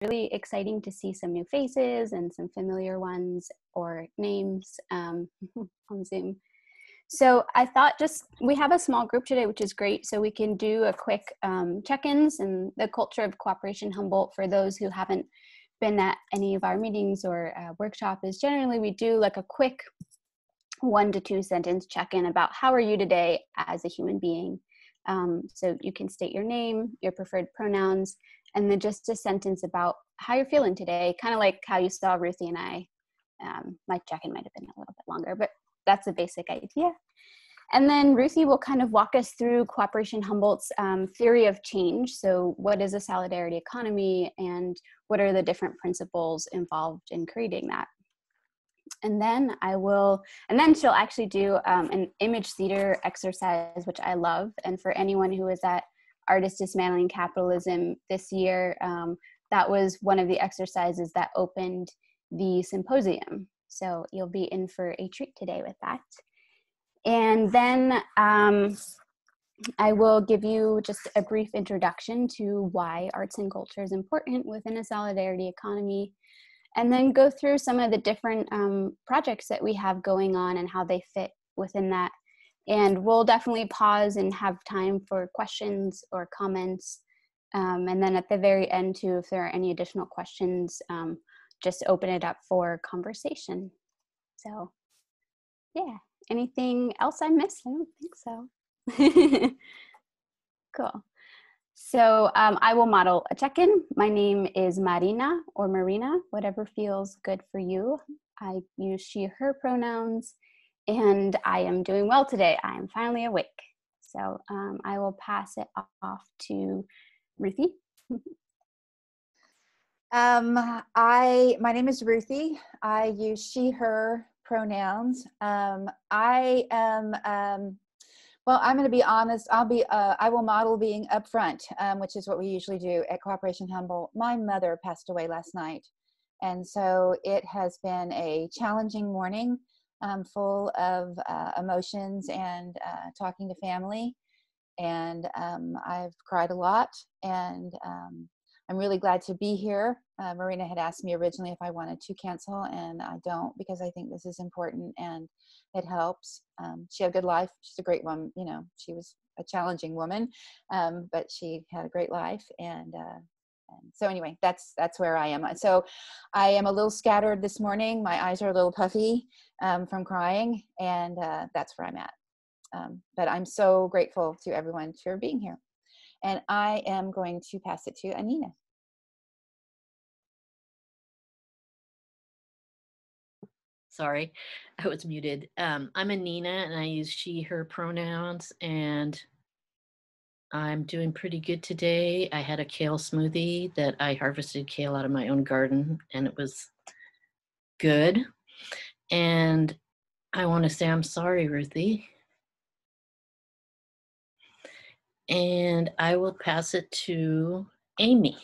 really exciting to see some new faces and some familiar ones or names on Zoom. So I thought we have a small group today, which is great. So we can do a quick check-ins and the culture of Cooperation Humboldt for those who haven't been at any of our meetings or workshop is generally we do like a quick 1 to 2 sentence check-in about how are you today as a human being. So you can state your name, your preferred pronouns, and then just a sentence about how you're feeling today, kind of like how you saw Ruthi and I. My check-in might have been a little bit longer, but that's a basic idea. And then Ruthi will kind of walk us through Cooperation Humboldt's theory of change. So what is a solidarity economy and what are the different principles involved in creating that? And then she'll actually do an image theater exercise, which I love. And for anyone who was at Artists Dismantling Capitalism this year, that was one of the exercises that opened the symposium. So you'll be in for a treat today with that. And then I will give you just a brief introduction to why arts and culture is important within a solidarity economy, and then go through some of the different projects that we have going on and how they fit within that. And we'll definitely pause and have time for questions or comments. And then at the very end too, if there are any additional questions, just open it up for conversation. So yeah, anything else I missed? I don't think so. Cool. So I will model a check-in. My name is Marina or Marina, whatever feels good for you. I use she, her pronouns, and I am doing well today. I am finally awake. So I will pass it off to Ruthi. My name is Ruthi. I use she, her pronouns. Well, I'm going to be honest. I will model being upfront, which is what we usually do at Cooperation Humboldt. My mother passed away last night, and so it has been a challenging morning, full of emotions and talking to family. And I've cried a lot, and I'm really glad to be here. Marina had asked me originally if I wanted to cancel, and I don't, because I think this is important and it helps. She had a good life. She's a great woman. You know, she was a challenging woman, but she had a great life. And so anyway, that's where I am. So I am a little scattered this morning. My eyes are a little puffy from crying, and that's where I'm at. But I'm so grateful to everyone for being here. And I am going to pass it to Anina. Sorry, I was muted. I'm Anina, and I use she, her pronouns, and I'm doing pretty good today. I had a kale smoothie that I harvested kale out of my own garden, and it was good. And I want to say I'm sorry, Ruthi. And I will pass it to Amy.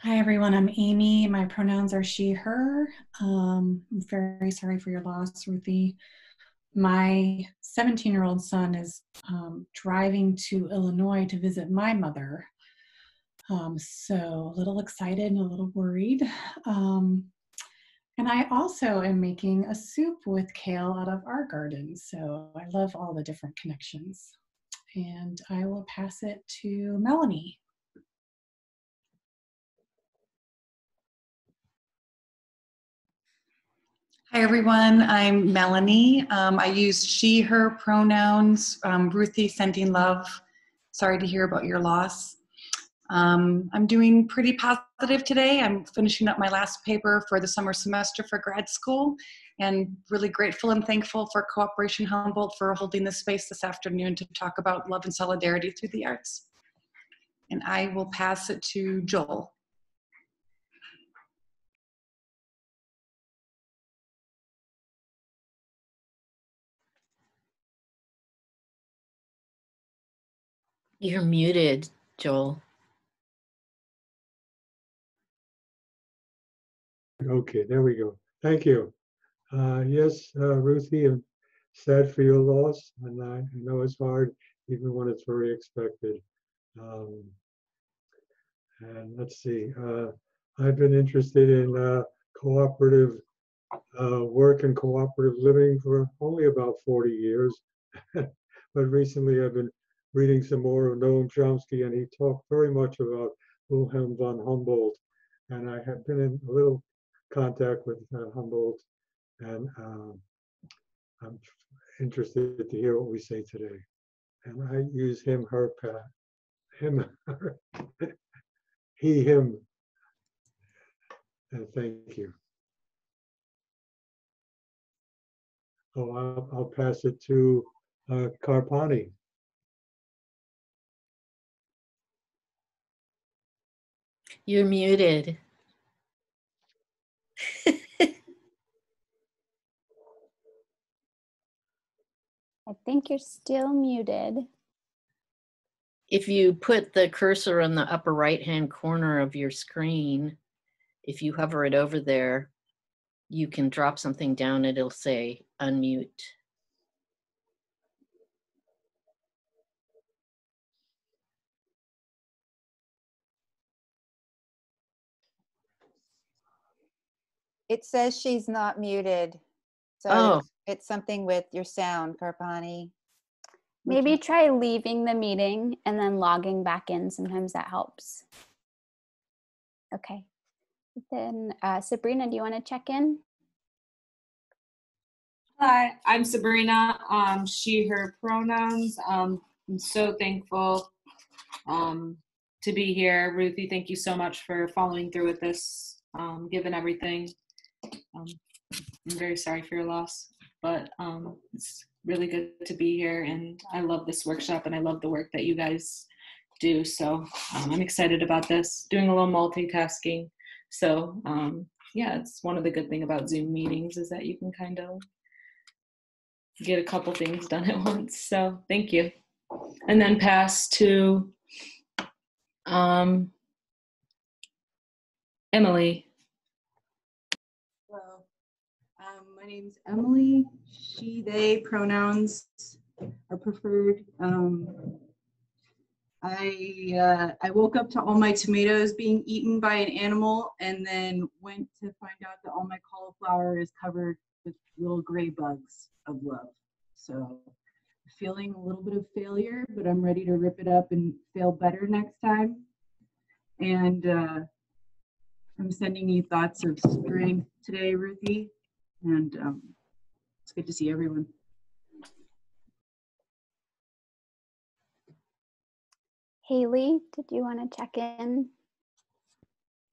Hi, everyone. I'm Amy. My pronouns are she, her. I'm very sorry for your loss, Ruthi. My 17-year-old son is driving to Illinois to visit my mother. So a little excited and a little worried. And I also am making a soup with kale out of our garden. So I love all the different connections. And I will pass it to Melanie. Hi, everyone. I'm Melanie. I use she, her pronouns. Ruthi, sending love. Sorry to hear about your loss. I'm doing pretty positive today. I'm finishing up my last paper for the summer semester for grad school, and really grateful and thankful for Cooperation Humboldt for holding this space this afternoon to talk about love and solidarity through the arts. And I will pass it to Joel. You're muted, Joel. Okay, there we go. Thank you. Yes, Ruthi, I'm sad for your loss, and I know it's hard, even when it's very expected. And let's see, I've been interested in cooperative work and cooperative living for only about 40 years. But recently I've been reading some more of Noam Chomsky, and he talked very much about Wilhelm von Humboldt. And I have been in a little contact with Humboldt, and I'm interested to hear what we say today. And I use him, her, him, her, he, him. And thank you. Oh, I'll pass it to Karpani. You're muted. I think you're still muted. If you put the cursor on the upper right-hand corner of your screen, if you hover it over there, you can drop something down and it'll say unmute. It says she's not muted. So Oh. it's something with your sound, Karpani. Maybe try leaving the meeting and then logging back in. Sometimes that helps. Okay. Then Sabrina, do you want to check in? Hi, I'm Sabrina. She, her pronouns. I'm so thankful to be here. Ruthi, thank you so much for following through with this, given everything. I'm very sorry for your loss, but it's really good to be here, and I love this workshop, and I love the work that you guys do. So I'm excited about this, doing a little multitasking. So yeah, it's one of the good things about Zoom meetings is that you can kind of get a couple things done at once. So thank you. And then pass to Emily. Hello, my name's Emily. She, they pronouns are preferred. I woke up to all my tomatoes being eaten by an animal, and then went to find out that all my cauliflower is covered with little gray bugs of love. So feeling a little bit of failure, but I'm ready to rip it up and fail better next time. And I'm sending you thoughts of strength today, Ruthi, and it's good to see everyone. Haley, did you want to check in?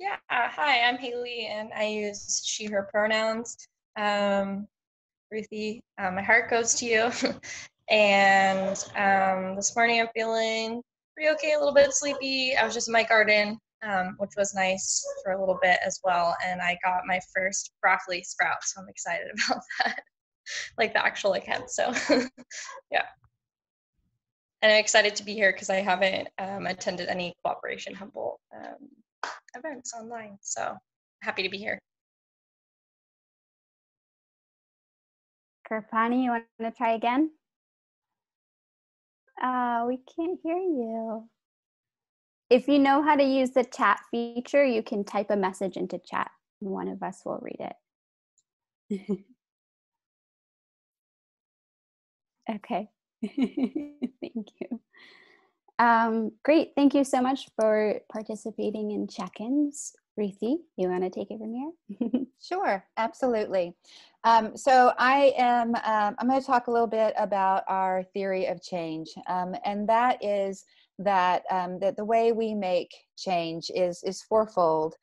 Yeah, hi, I'm Haley, and I use she, her pronouns. Ruthi, my heart goes to you. And this morning I'm feeling pretty okay, a little bit sleepy. I was just in my garden, which was nice for a little bit as well. And I got my first broccoli sprout, so I'm excited about that. Like the actual head, so yeah. And I'm excited to be here because I haven't attended any Cooperation Humboldt events online, so happy to be here. Karpani, you want to try again? We can't hear you. If you know how to use the chat feature, you can type a message into chat and one of us will read it. Okay. Thank you. Great. Thank you so much for participating in check-ins. Ruthi, you want to take it from here? Sure, absolutely. So I'm going to talk a little bit about our theory of change, and that is that the way we make change is fourfold.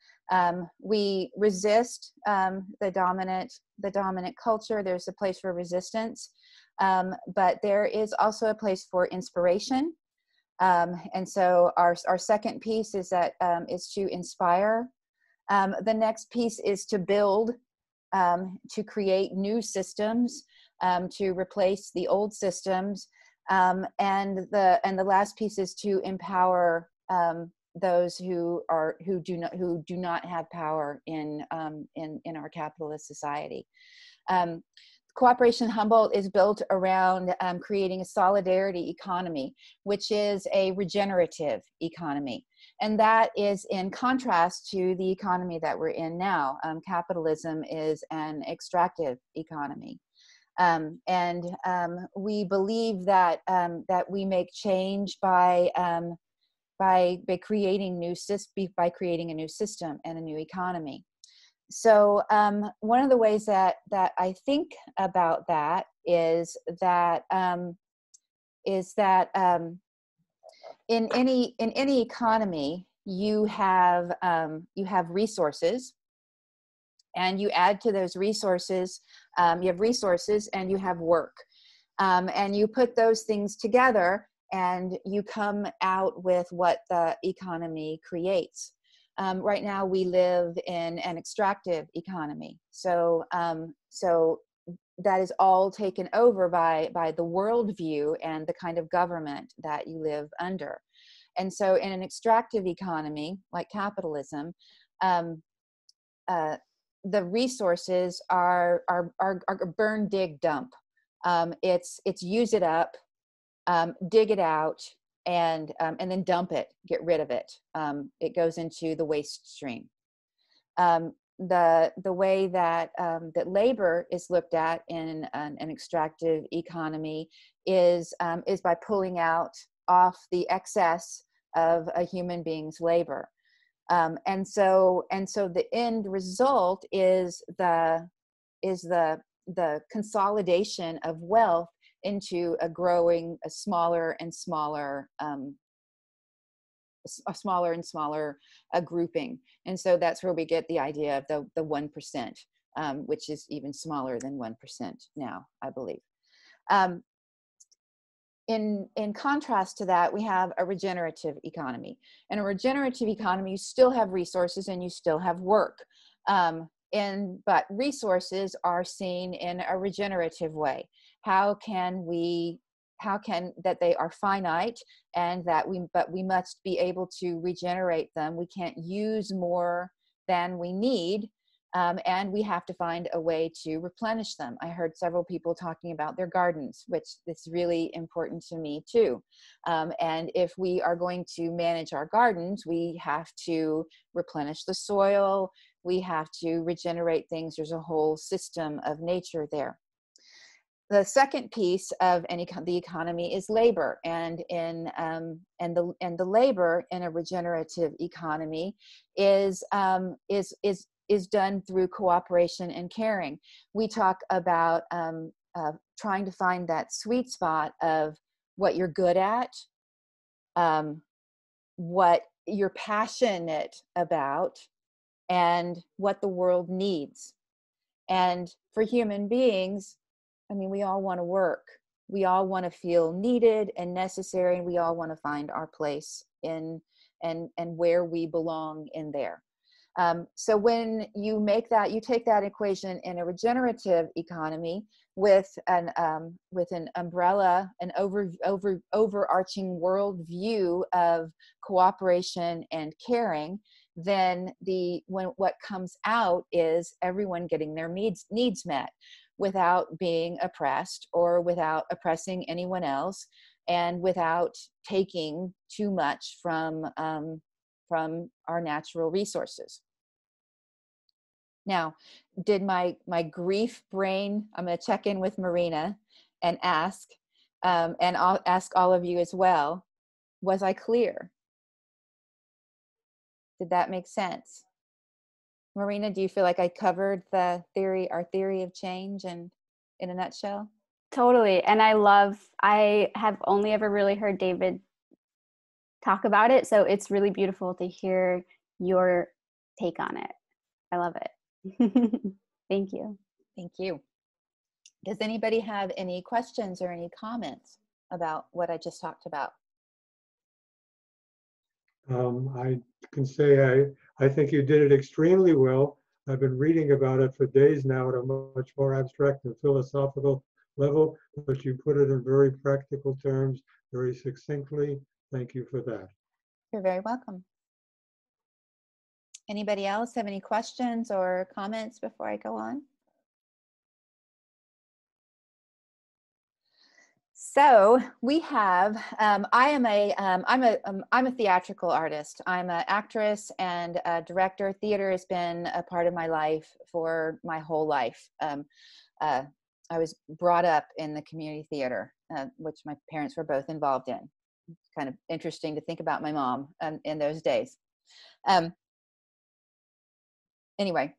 We resist the dominant culture. There's a place for resistance, but there is also a place for inspiration. And so our second piece is that is to inspire. The next piece is to build, to create new systems, to replace the old systems, and the last piece is to empower those who do not have power in our capitalist society. Cooperation Humboldt is built around creating a solidarity economy, which is a regenerative economy. And that is in contrast to the economy that we're in now. Capitalism is an extractive economy. We believe that that we make change by creating a new system and a new economy. So one of the ways that I think about that is that in any economy you have resources, and you add to those resources, you have resources and you have work, and you put those things together and you come out with what the economy creates. Right now we live in an extractive economy, so that is all taken over by the worldview and the kind of government that you live under. And so in an extractive economy like capitalism, the resources are burn, dig, dump. It's use it up, dig it out, and then dump it, get rid of it. It goes into the waste stream. The way that that labor is looked at in an extractive economy is by pulling out off the excess of a human being's labor. And so the end result is the consolidation of wealth into a smaller and smaller grouping. And so that's where we get the idea of the 1%, which is even smaller than 1% now, I believe. In contrast to that, we have a regenerative economy. In a regenerative economy, you still have resources and you still have work. But resources are seen in a regenerative way. How can that they are finite, and but we must be able to regenerate them. We can't use more than we need. And we have to find a way to replenish them. I heard several people talking about their gardens, which is really important to me too. And if we are going to manage our gardens, we have to replenish the soil. We have to regenerate things. There's a whole system of nature there. The second piece of the economy is labor, and the labor in a regenerative economy is done through cooperation and caring. We talk about trying to find that sweet spot of what you're good at, what you're passionate about, and what the world needs. And for human beings, I mean, we all want to work. We all want to feel needed and necessary, and we all want to find our place in and where we belong in there. So when you take that equation in a regenerative economy with an umbrella, an overarching worldview of cooperation and caring, then what comes out is everyone getting their needs met without being oppressed or without oppressing anyone else, and without taking too much from our natural resources. Now, did my grief brain, I'm going to check in with Marina and ask, and I'll ask all of you as well, was I clear? Did that make sense? Marina, do you feel like I covered our theory of change in a nutshell? Totally. And I have only ever really heard David talk about it. So it's really beautiful to hear your take on it. I love it. Thank you. Thank you. Does anybody have any questions or any comments about what I just talked about? I can say I think you did it extremely well. I've been reading about it for days now at a much more abstract and philosophical level, but you put it in very practical terms, very succinctly. Thank you for that. You're very welcome. Anybody else have any questions or comments before I go on? So we have, I'm a theatrical artist. I'm an actress and a director. Theater has been a part of my life for my whole life. I was brought up in the community theater, which my parents were both involved in. It's kind of interesting to think about my mom in those days. Anyway,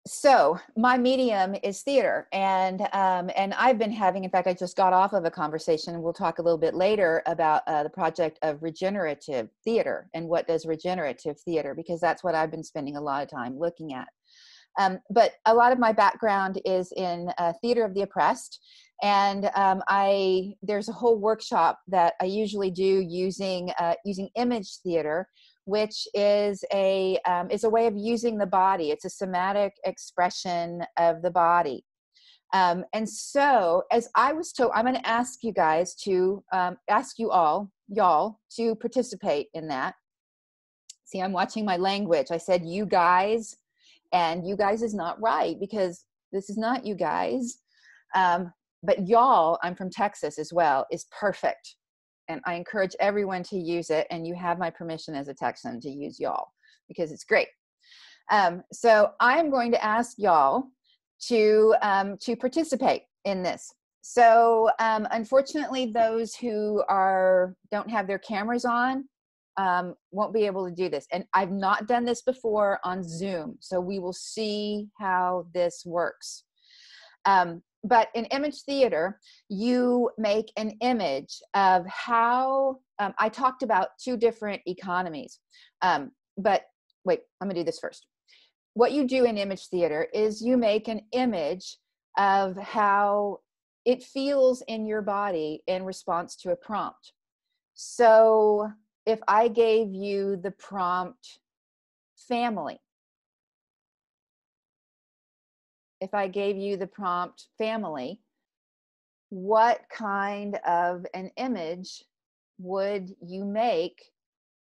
so my medium is theater, and I've been having, in fact, I just got off of a conversation, and we'll talk a little bit later about the project of regenerative theater and what does regenerative theater, because that's what I've been spending a lot of time looking at. But a lot of my background is in theater of the oppressed, and there's a whole workshop that I usually do using image theater, which is a way of using the body. It's a somatic expression of the body. And so, as I was told, I'm going to ask you guys to ask y'all to participate in that. See, I'm watching my language. I said you guys. And you guys is not right, because this is not you guys. But y'all, I'm from Texas as well, is perfect. And I encourage everyone to use it. And you have my permission as a Texan to use y'all, because it's great. So I'm going to ask y'all to participate in this. So unfortunately, those who don't have their cameras on, won't be able to do this. And I've not done this before on Zoom, so we will see how this works. But in image theater, you make an image of how, I talked about two different economies, but wait, I'm gonna do this first. What you do in image theater is you make an image of how it feels in your body in response to a prompt. So if I gave you the prompt family, what kind of an image would you make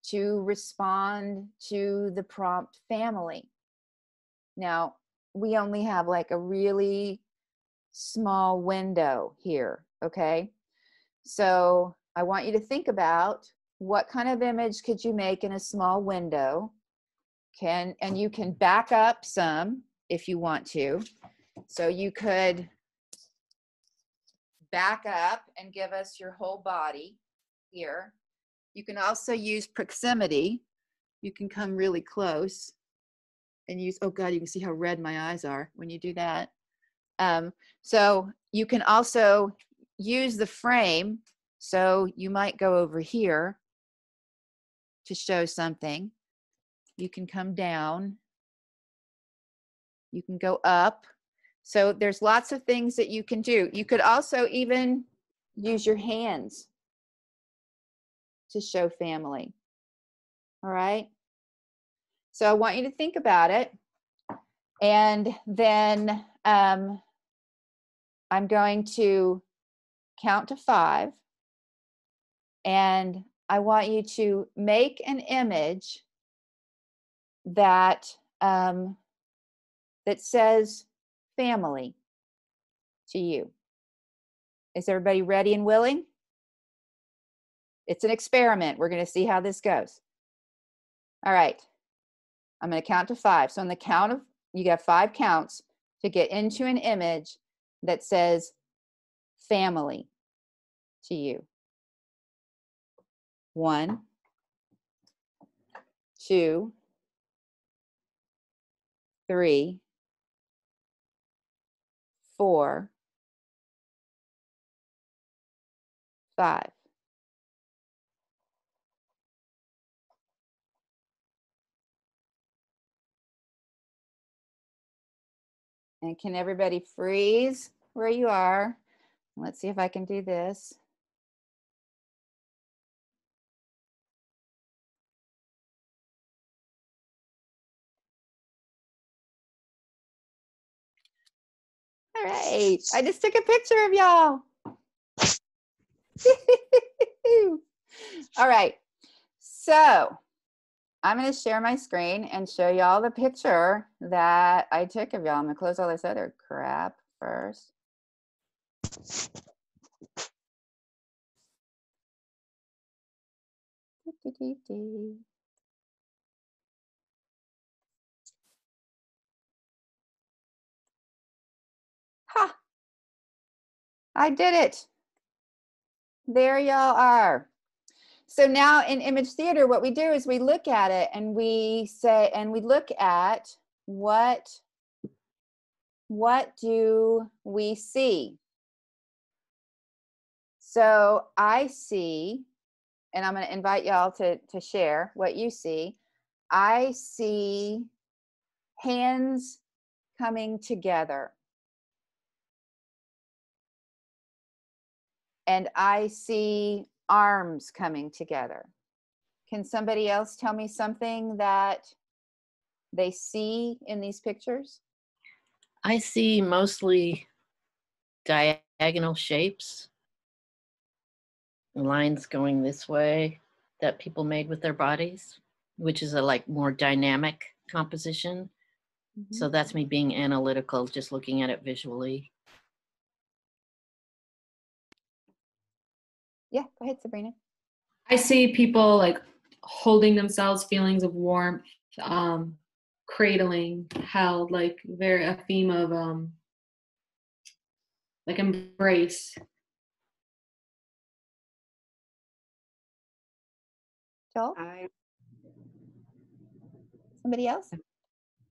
to respond to the prompt family? Now, we only have like a really small window here, okay? So I want you to think about what kind of image could you make in a small window. And you can back up some if you want to. So you could back up and give us your whole body here. You can also use proximity. You can come really close and use, oh God, you can see how red my eyes are when you do that. So you can also use the frame. So you might go over here to show something. You can come down. You can go up. So there's lots of things that you can do. You could also even use your hands to show family. All right. So I want you to think about it. And then I'm going to count to 5. And I want you to make an image that that says family to you. Is everybody ready and willing? It's an experiment. We're going to see how this goes. All right. I'm going to count to 5. So on the count of, you got 5 counts to get into an image that says family to you. 1, 2, 3, 4, 5. And can everybody freeze where you are? Let's see if I can do this. All right, I just took a picture of y'all. All right, so I'm going to share my screen and show y'all the picture that I took of y'all. I'm going to close all this other crap first. Ha! I did it. There y'all are. So now in image theater, what we do is we look at it and we say, and we look at what do we see? So I see, and I'm going to invite y'all to share what you see. I see hands coming together. And I see arms coming together. Can somebody else tell me something that they see in these pictures? I see mostly diagonal shapes, lines going this way that people made with their bodies, which is a like more dynamic composition. Mm-hmm. So that's me being analytical, just looking at it visually. Yeah, go ahead, Sabrina. I see people like holding themselves, feelings of warmth, cradling, held, like very a theme of like embrace. Joel? Somebody else?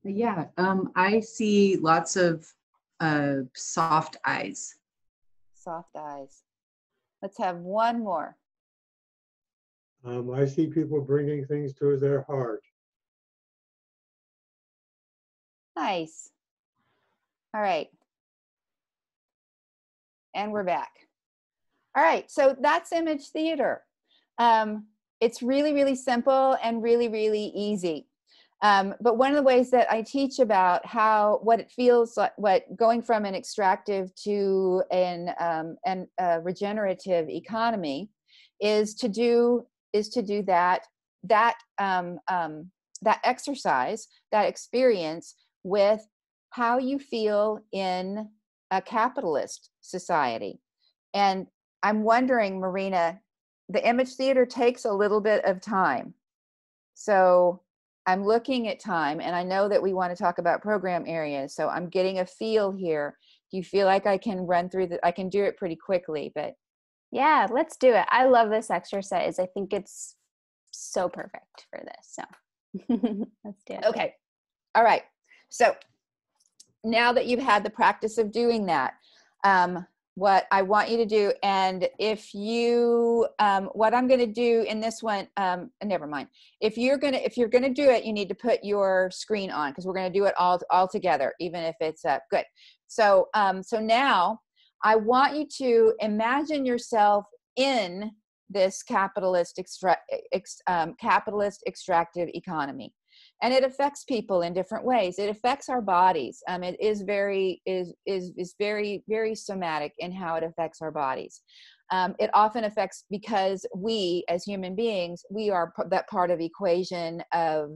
Yeah, I see lots of soft eyes. Soft eyes. Let's have one more. I see people bringing things to their heart. Nice. All right. And we're back. All right, so that's image theater. It's really, really simple and really, really easy. But one of the ways that I teach about what it feels like, what going from an extractive to a regenerative economy is to do that exercise, that experience with how you feel in a capitalist society. And I'm wondering, Marina, the image theater takes a little bit of time. So I'm looking at time, and I know that we want to talk about program areas. So I'm getting a feel here. Do you feel like I can run through I can do it pretty quickly, but. Yeah, let's do it. I love this exercise. I think it's so perfect for this. So let's do it. Okay. All right. So now that you've had the practice of doing that, what I want you to do, and if you, what I'm going to do in this one, never mind. If you're gonna do it, you need to put your screen on, because we're going to do it all together, even if it's good. So, so now I want you to imagine yourself in this capitalist extractive economy. And it affects people in different ways. It affects our bodies. It is very very somatic in how it affects our bodies. It often affects because we, as human beings, we are that part of the equation of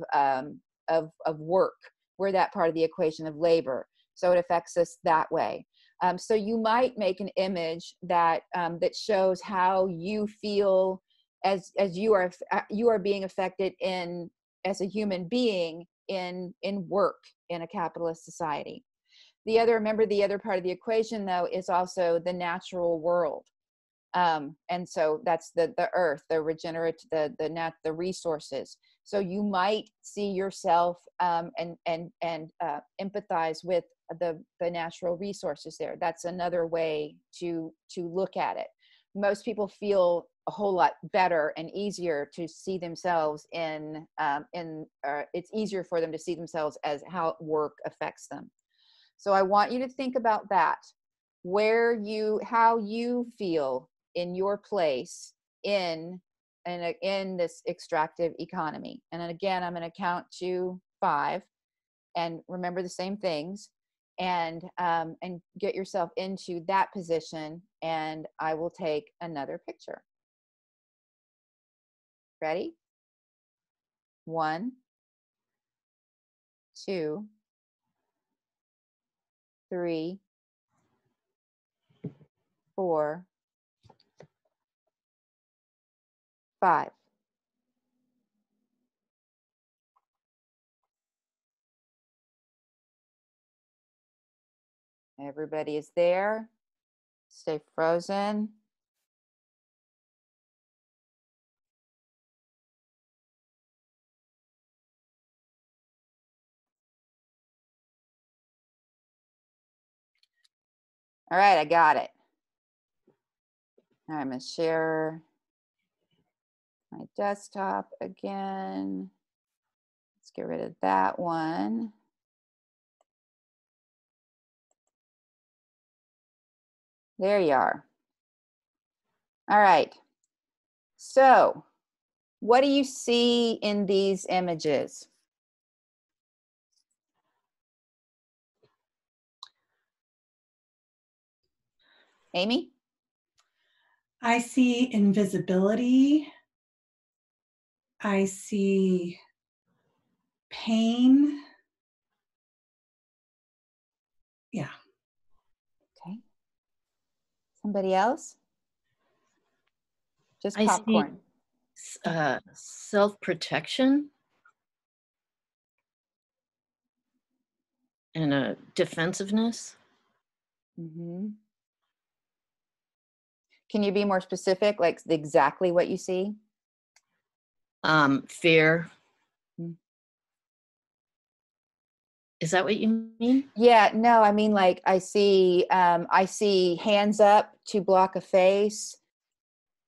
work. We're that part of the equation of labor. So it affects us that way. So you might make an image that that shows how you feel as you are being affected as a human being in work in a capitalist society. Remember the other part of the equation, though, is also the natural world. And so that's the earth, the regenerative, the resources. So you might see yourself and empathize with the natural resources there. That's another way to look at it. Most people feel a whole lot better and easier to see themselves it's easier for them to see themselves as how work affects them. So I want you to think about that, how you feel in your place in this extractive economy. And then again, I'm going to count to 5 and remember the same things, and get yourself into that position, and I will take another picture. Ready? 1, 2, 3, 4, 5. Everybody is there. Stay frozen. All right, I got it. All right, I'm going to share my desktop again. Let's get rid of that one. There you are. All right. So, what do you see in these images? Amy? I see invisibility. I see pain. Yeah. Okay. Somebody else? Just I popcorn. see self-protection and a defensiveness. Mm-hmm. Can you be more specific, like exactly what you see? Fear. Mm. Is that what you mean? Yeah, no, I mean, like I see hands up to block a face.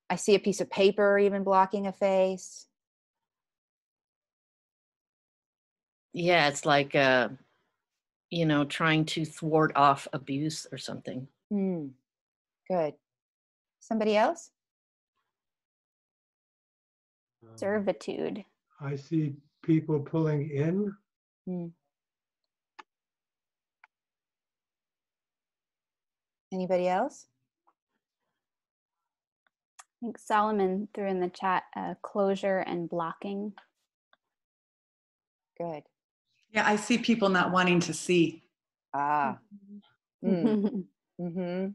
I see a piece of paper even blocking a face. Yeah, it's like, you know, trying to thwart off abuse or something. Good. Somebody else? Servitude. I see people pulling in. Anybody else? I think Solomon threw in the chat closure and blocking. Good. Yeah, I see people not wanting to see. Ah. Mm-hmm.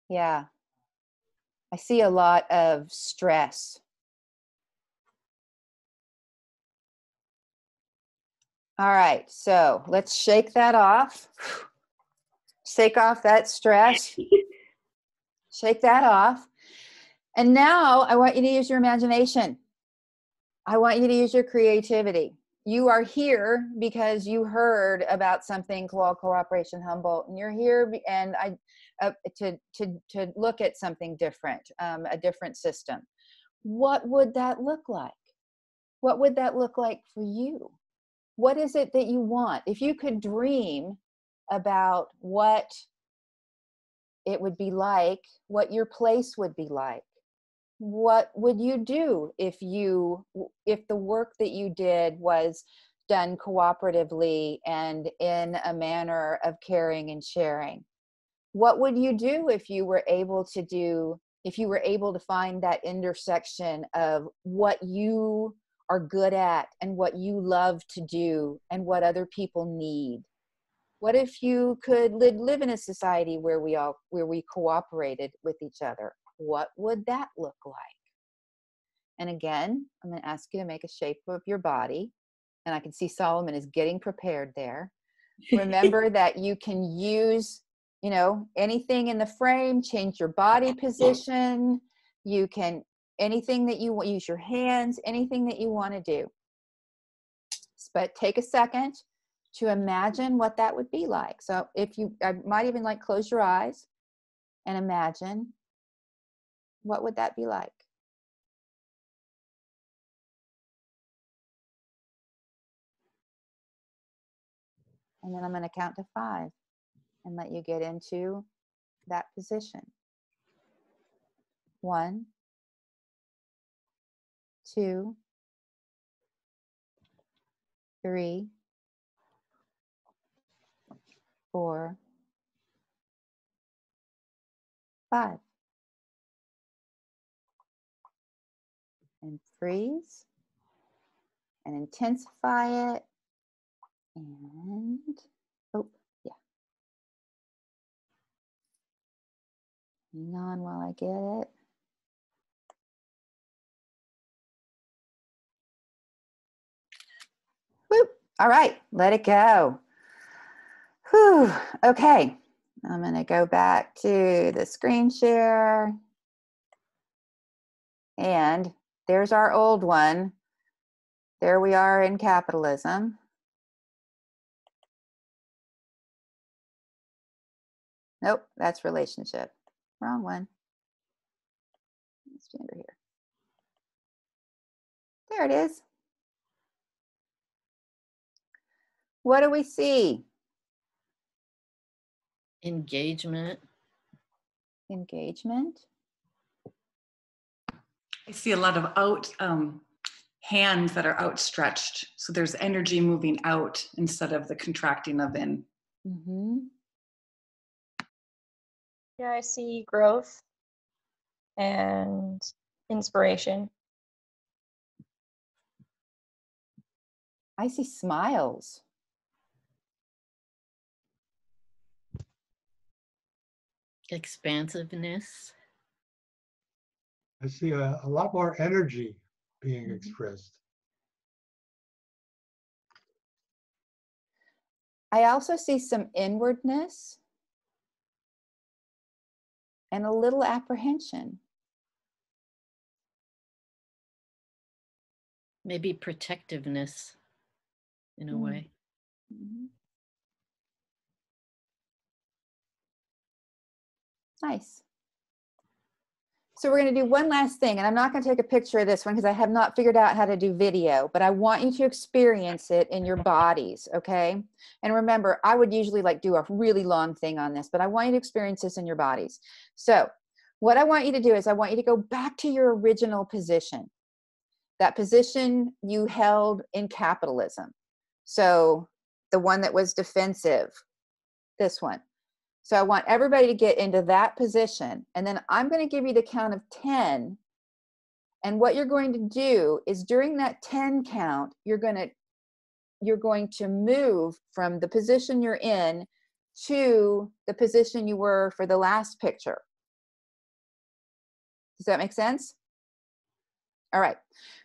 Yeah. I see a lot of stress. All right, so let's shake that off. Shake off that stress. Shake that off. And now I want you to use your imagination. I want you to use your creativity. You are here because you heard about something called Cooperation Humboldt, and you're here and to look at something different, a different system. What would that look like? What would that look like for you? What is it that you want? If you could dream about what it would be like, what your place would be like, what would you do if the work that you did was done cooperatively and in a manner of caring and sharing? What would you do if you were able to find that intersection of what you are good at and what you love to do and what other people need? What if you could live in a society where we cooperated with each other? What would that look like? And again, I'm going to ask you to make a shape of your body. And I can see Solomon is getting prepared there. Remember that you can use, anything in the frame, change your body position. You can, anything that you want, use your hands, anything that you want to do. But take a second to imagine what that would be like. So I might even close your eyes and imagine, what would that be like? And then I'm going to count to 5 and let you get into that position. 1, 2, 3, 4, 5. And freeze and intensify it. And, oh, yeah. Hang on while I get it. Whoop. All right, let it go. Whew. Okay, I'm going to go back to the screen share. And there's our old one. There we are in capitalism. Nope, that's relationship. Wrong one. Let's be under here. There it is. What do we see? Engagement. Engagement. I see a lot of hands that are outstretched. So there's energy moving out instead of the contracting of in. Mm-hmm. Yeah, I see growth and inspiration. I see smiles. Expansiveness. I see a lot more energy being expressed. I also see some inwardness and a little apprehension. Maybe protectiveness in a way. Mm-hmm. Nice. So we're going to do one last thing, and I'm not going to take a picture of this one because I have not figured out how to do video, but I want you to experience it in your bodies, okay? And remember, I would usually like do a really long thing on this, but I want you to experience this in your bodies. So what I want you to do is I want you to go back to your original position, that position you held in capitalism. So the one that was defensive, this one. So I want everybody to get into that position. And then I'm going to give you the count of 10. And what you're going to do is during that 10 count, you're going to move from the position you're in to the position you were for the last picture. Does that make sense? All right.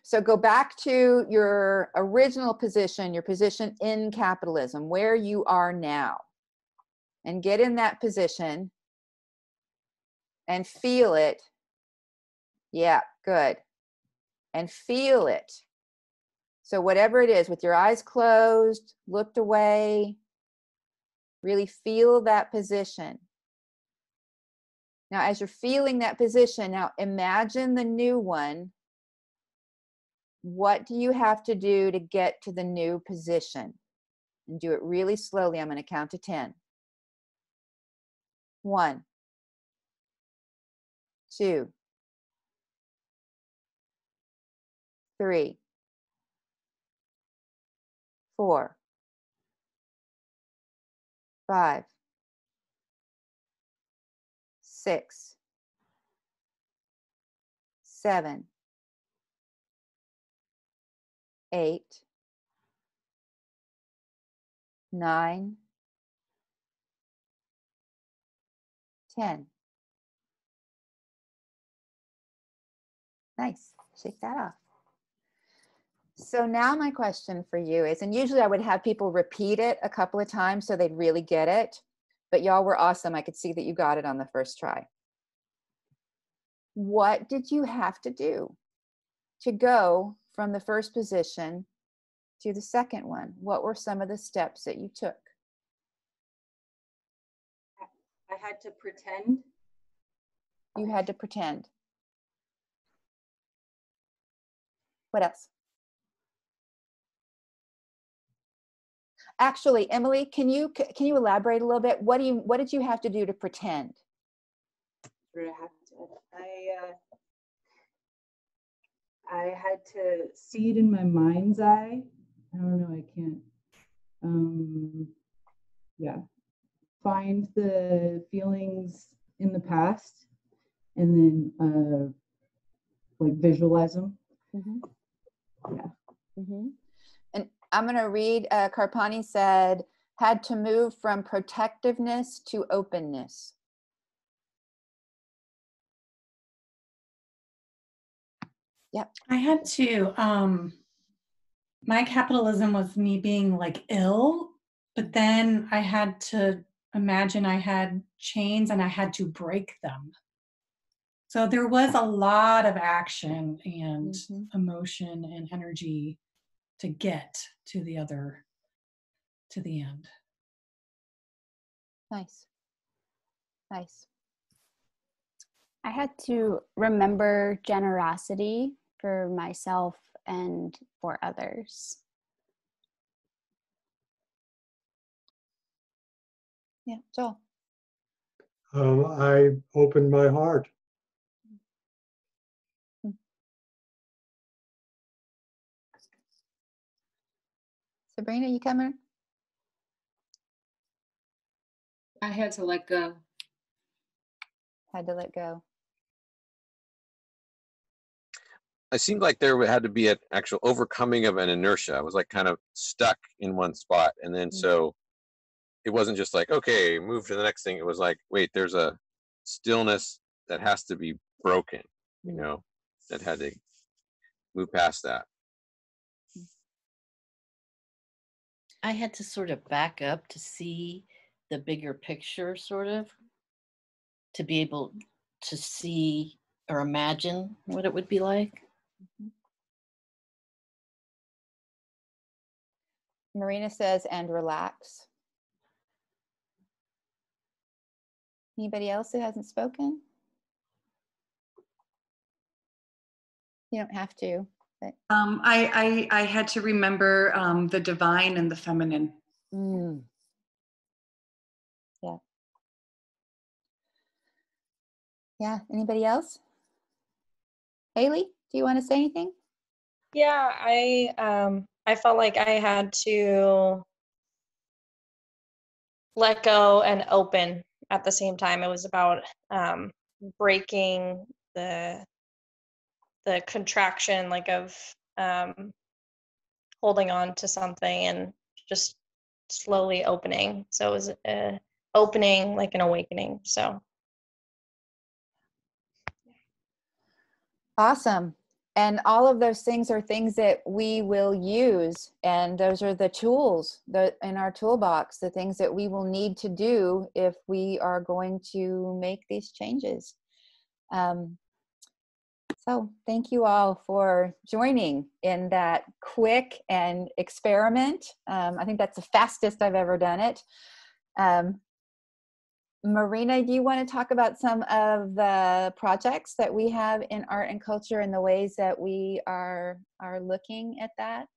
So go back to your original position, your position in capitalism, where you are now. And get in that position and feel it. Yeah, good. And feel it. So whatever it is, with your eyes closed, looked away, really feel that position. Now, as you're feeling that position, now imagine the new one. What do you have to do to get to the new position? And do it really slowly. I'm going to count to 10. 1, 2, 3, 4, 5, 6, 7, 8, 9, 10. Nice. Shake that off. So now my question for you is, and usually I would have people repeat it a couple of times so they'd really get it, but y'all were awesome. I could see that you got it on the first try. What did you have to do to go from the first position to the second one? What were some of the steps that you took? I had to pretend. You had to pretend. What else? Actually, Emily, can you elaborate a little bit? What did you have to do to pretend? I had to see it in my mind's eye. I don't know, I can't. Yeah. Find the feelings in the past and then like visualize them. Mm-hmm. Yeah. Mm-hmm. And I'm going to read, Carpani said, had to move from protectiveness to openness. Yep. I had to, my capitalism was me being like ill, but then I had to imagine I had chains and I had to break them. So there was a lot of action and emotion and energy to get to the end. Nice. Nice. I had to remember generosity for myself and for others. Yeah, Joel. I opened my heart. Sabrina, you coming? I had to let go. Had to let go. It seemed like there had to be an actual overcoming of an inertia. I was like kind of stuck in one spot. And then so it wasn't just like, okay, move to the next thing. It was like, wait, there's a stillness that has to be broken, you know, that had to move past that. I had to sort of back up to see the bigger picture, sort of, to be able to see or imagine what it would be like. Marina says, and relax. Anybody else who hasn't spoken? You don't have to. But. I had to remember the divine and the feminine. Yeah. Yeah. Anybody else? Haley, do you want to say anything? Yeah, I felt like I had to let go and open at the same time. It was about breaking the contraction, like of holding on to something and just slowly opening. So it was opening, like an awakening. So awesome. And all of those things are things that we will use. And those are the tools in our toolbox, the things that we will need to do if we are going to make these changes. So thank you all for joining in that quick and experiment. I think that's the fastest I've ever done it. Marina, do you want to talk about some of the projects that we have in art and culture and the ways that we are looking at that?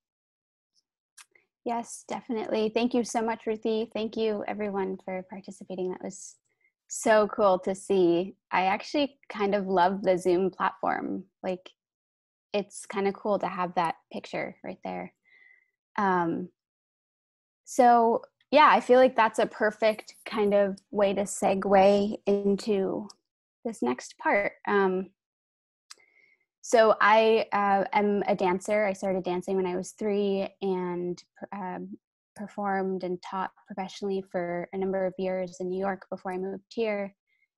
Yes, definitely. Thank you so much, Ruthi. Thank you, everyone, for participating. That was so cool to see. I actually kind of love the Zoom platform. Like, it's kind of cool to have that picture right there. So yeah, I feel like that's a perfect kind of way to segue into this next part. So I am a dancer. I started dancing when I was 3 and performed and taught professionally for a number of years in New York before I moved here.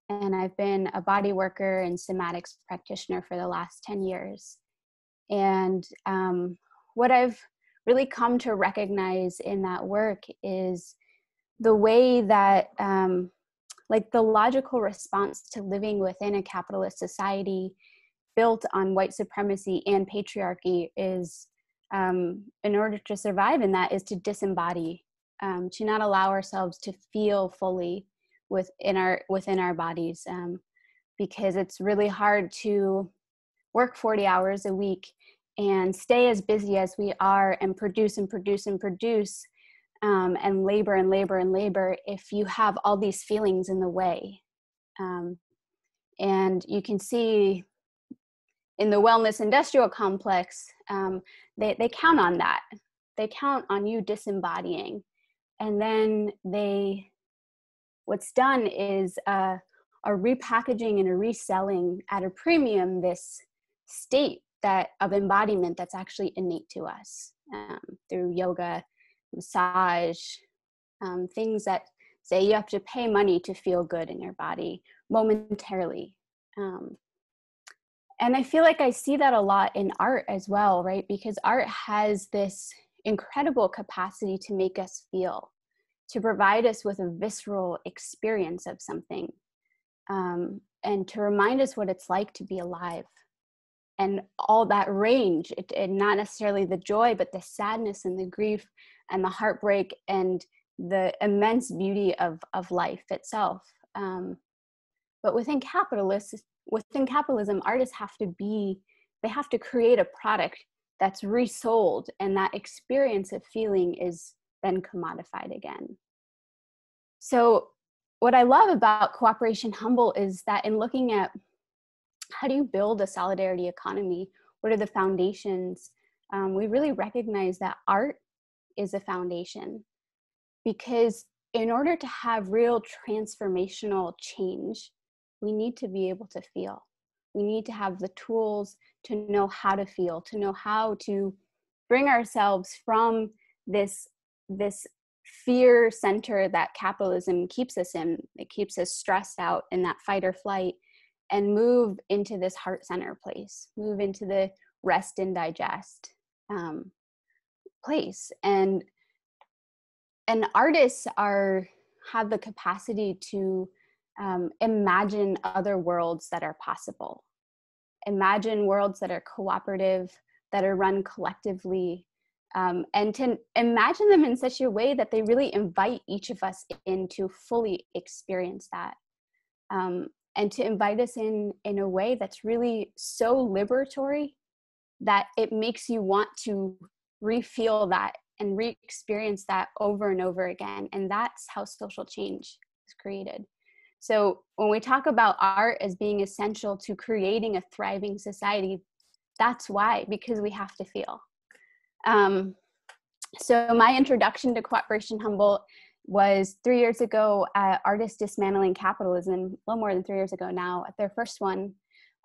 And I've been a body worker and somatics practitioner for the last 10 years. And what I've really come to recognize in that work is the way that like the logical response to living within a capitalist society built on white supremacy and patriarchy is, in order to survive in that, is to disembody, to not allow ourselves to feel fully within our bodies, because it's really hard to work 40 hours a week and stay as busy as we are and produce and produce and produce, and labor and labor and labor if you have all these feelings in the way. And you can see in the wellness industrial complex, they count on that. They count on you disembodying. And then what's done is a repackaging and a reselling at a premium this state of embodiment that's actually innate to us, through yoga, massage, things that say you have to pay money to feel good in your body momentarily. And I feel like I see that a lot in art as well, right? Because art has this incredible capacity to make us feel, to provide us with a visceral experience of something, and to remind us what it's like to be alive. And all that range, not necessarily the joy, but the sadness and the grief and the heartbreak and the immense beauty of life itself. But within capitalism, artists they have to create a product that's resold, and that experience of feeling is then commodified again. So what I love about Cooperation Humboldt is that in looking at how do you build a solidarity economy, what are the foundations, we really recognize that art is a foundation, because in order to have real transformational change, we need to be able to feel. We need to have the tools to know how to feel, to know how to bring ourselves from this fear center that capitalism keeps us in. It keeps us stressed out in that fight or flight, and move into this heart center place, move into the rest and digest place. And artists have the capacity to imagine other worlds that are possible. Imagine worlds that are cooperative, that are run collectively, and to imagine them in such a way that they really invite each of us in to fully experience that. And to invite us in a way that's really so liberatory that it makes you want to re-feel that and re-experience that over and over again. And that's how social change is created. So when we talk about art as being essential to creating a thriving society, that's why, because we have to feel. So my introduction to Cooperation Humboldt was 3 years ago at Artists Dismantling Capitalism, a little more than 3 years ago now, at their first one.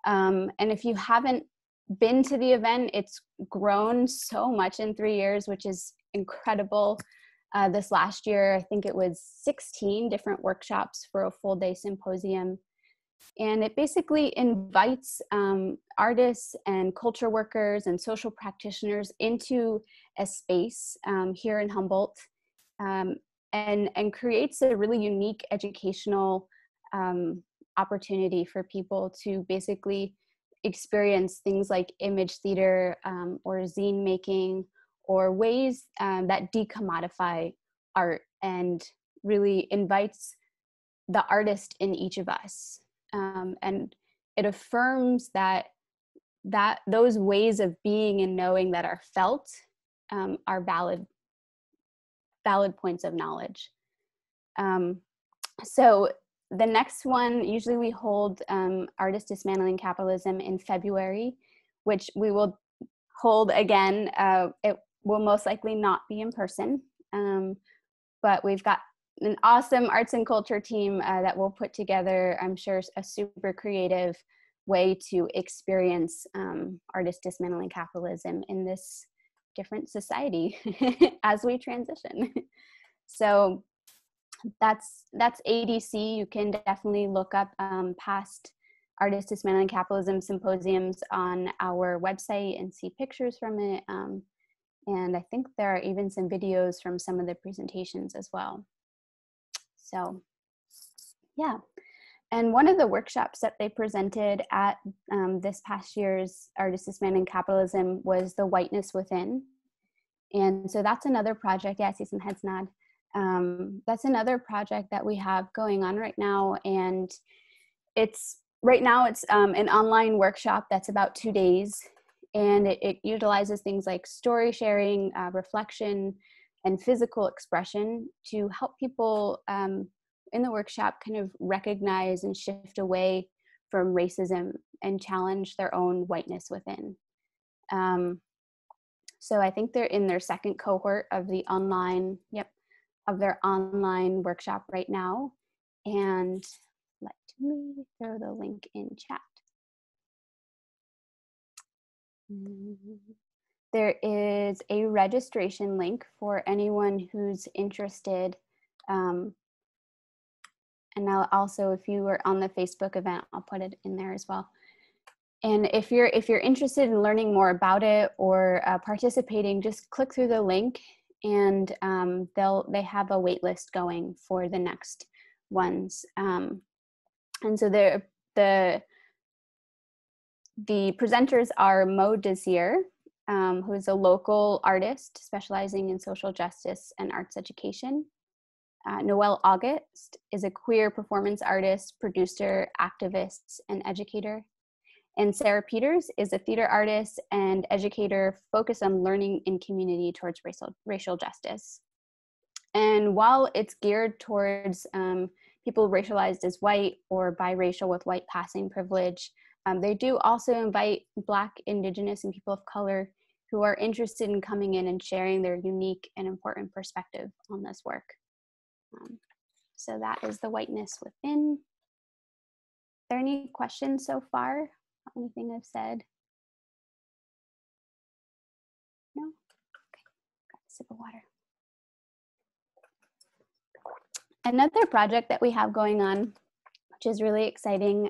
And if you haven't been to the event, it's grown so much in 3 years, which is incredible. This last year, I think it was 16 different workshops for a full day symposium. And it basically invites artists and culture workers and social practitioners into a space here in Humboldt, and creates a really unique educational opportunity for people to basically experience things like image theater or zine making, or ways that decommodify art and really invites the artist in each of us. And it affirms that those ways of being and knowing that are felt are valid points of knowledge. So the next one, usually we hold Artists Dismantling Capitalism in February, which we will hold again. It will most likely not be in person, but we've got an awesome arts and culture team that will put together, I'm sure, a super creative way to experience Artists Dismantling Capitalism in this different society as we transition. So that's ADC. You can definitely look up past Artists Dismantling Capitalism symposiums on our website and see pictures from it. And I think there are even some videos from some of the presentations as well. So yeah. And one of the workshops that they presented at this past year's Artists Dismantling Capitalism was The Whiteness Within. And so that's another project. Yeah, I see some heads nod. That's another project that we have going on right now. And it's an online workshop that's about 2 days. And it utilizes things like story sharing, reflection, and physical expression to help people in the workshop kind of recognize and shift away from racism and challenge their own whiteness within. So I think they're in their second cohort of the online, of their online workshop right now. And let me throw the link in chat. There is a registration link for anyone who's interested. And I'll also, if you were on the Facebook event, I'll put it in there as well. And if you're interested in learning more about it or participating, just click through the link, and they have a wait list going for the next ones. And so the presenters are Mo Desir, who is a local artist specializing in social justice and arts education. Noelle August is a queer performance artist, producer, activist, and educator. And Sarah Peters is a theater artist and educator focused on learning in community towards racial justice. And while it's geared towards people racialized as white or biracial with white passing privilege, they do also invite Black, Indigenous, and people of color who are interested in coming in and sharing their unique and important perspective on this work. So that is The Whiteness Within. Are there any questions so far? Anything I've said? No? Okay, got a sip of water. Another project that we have going on, which is really exciting,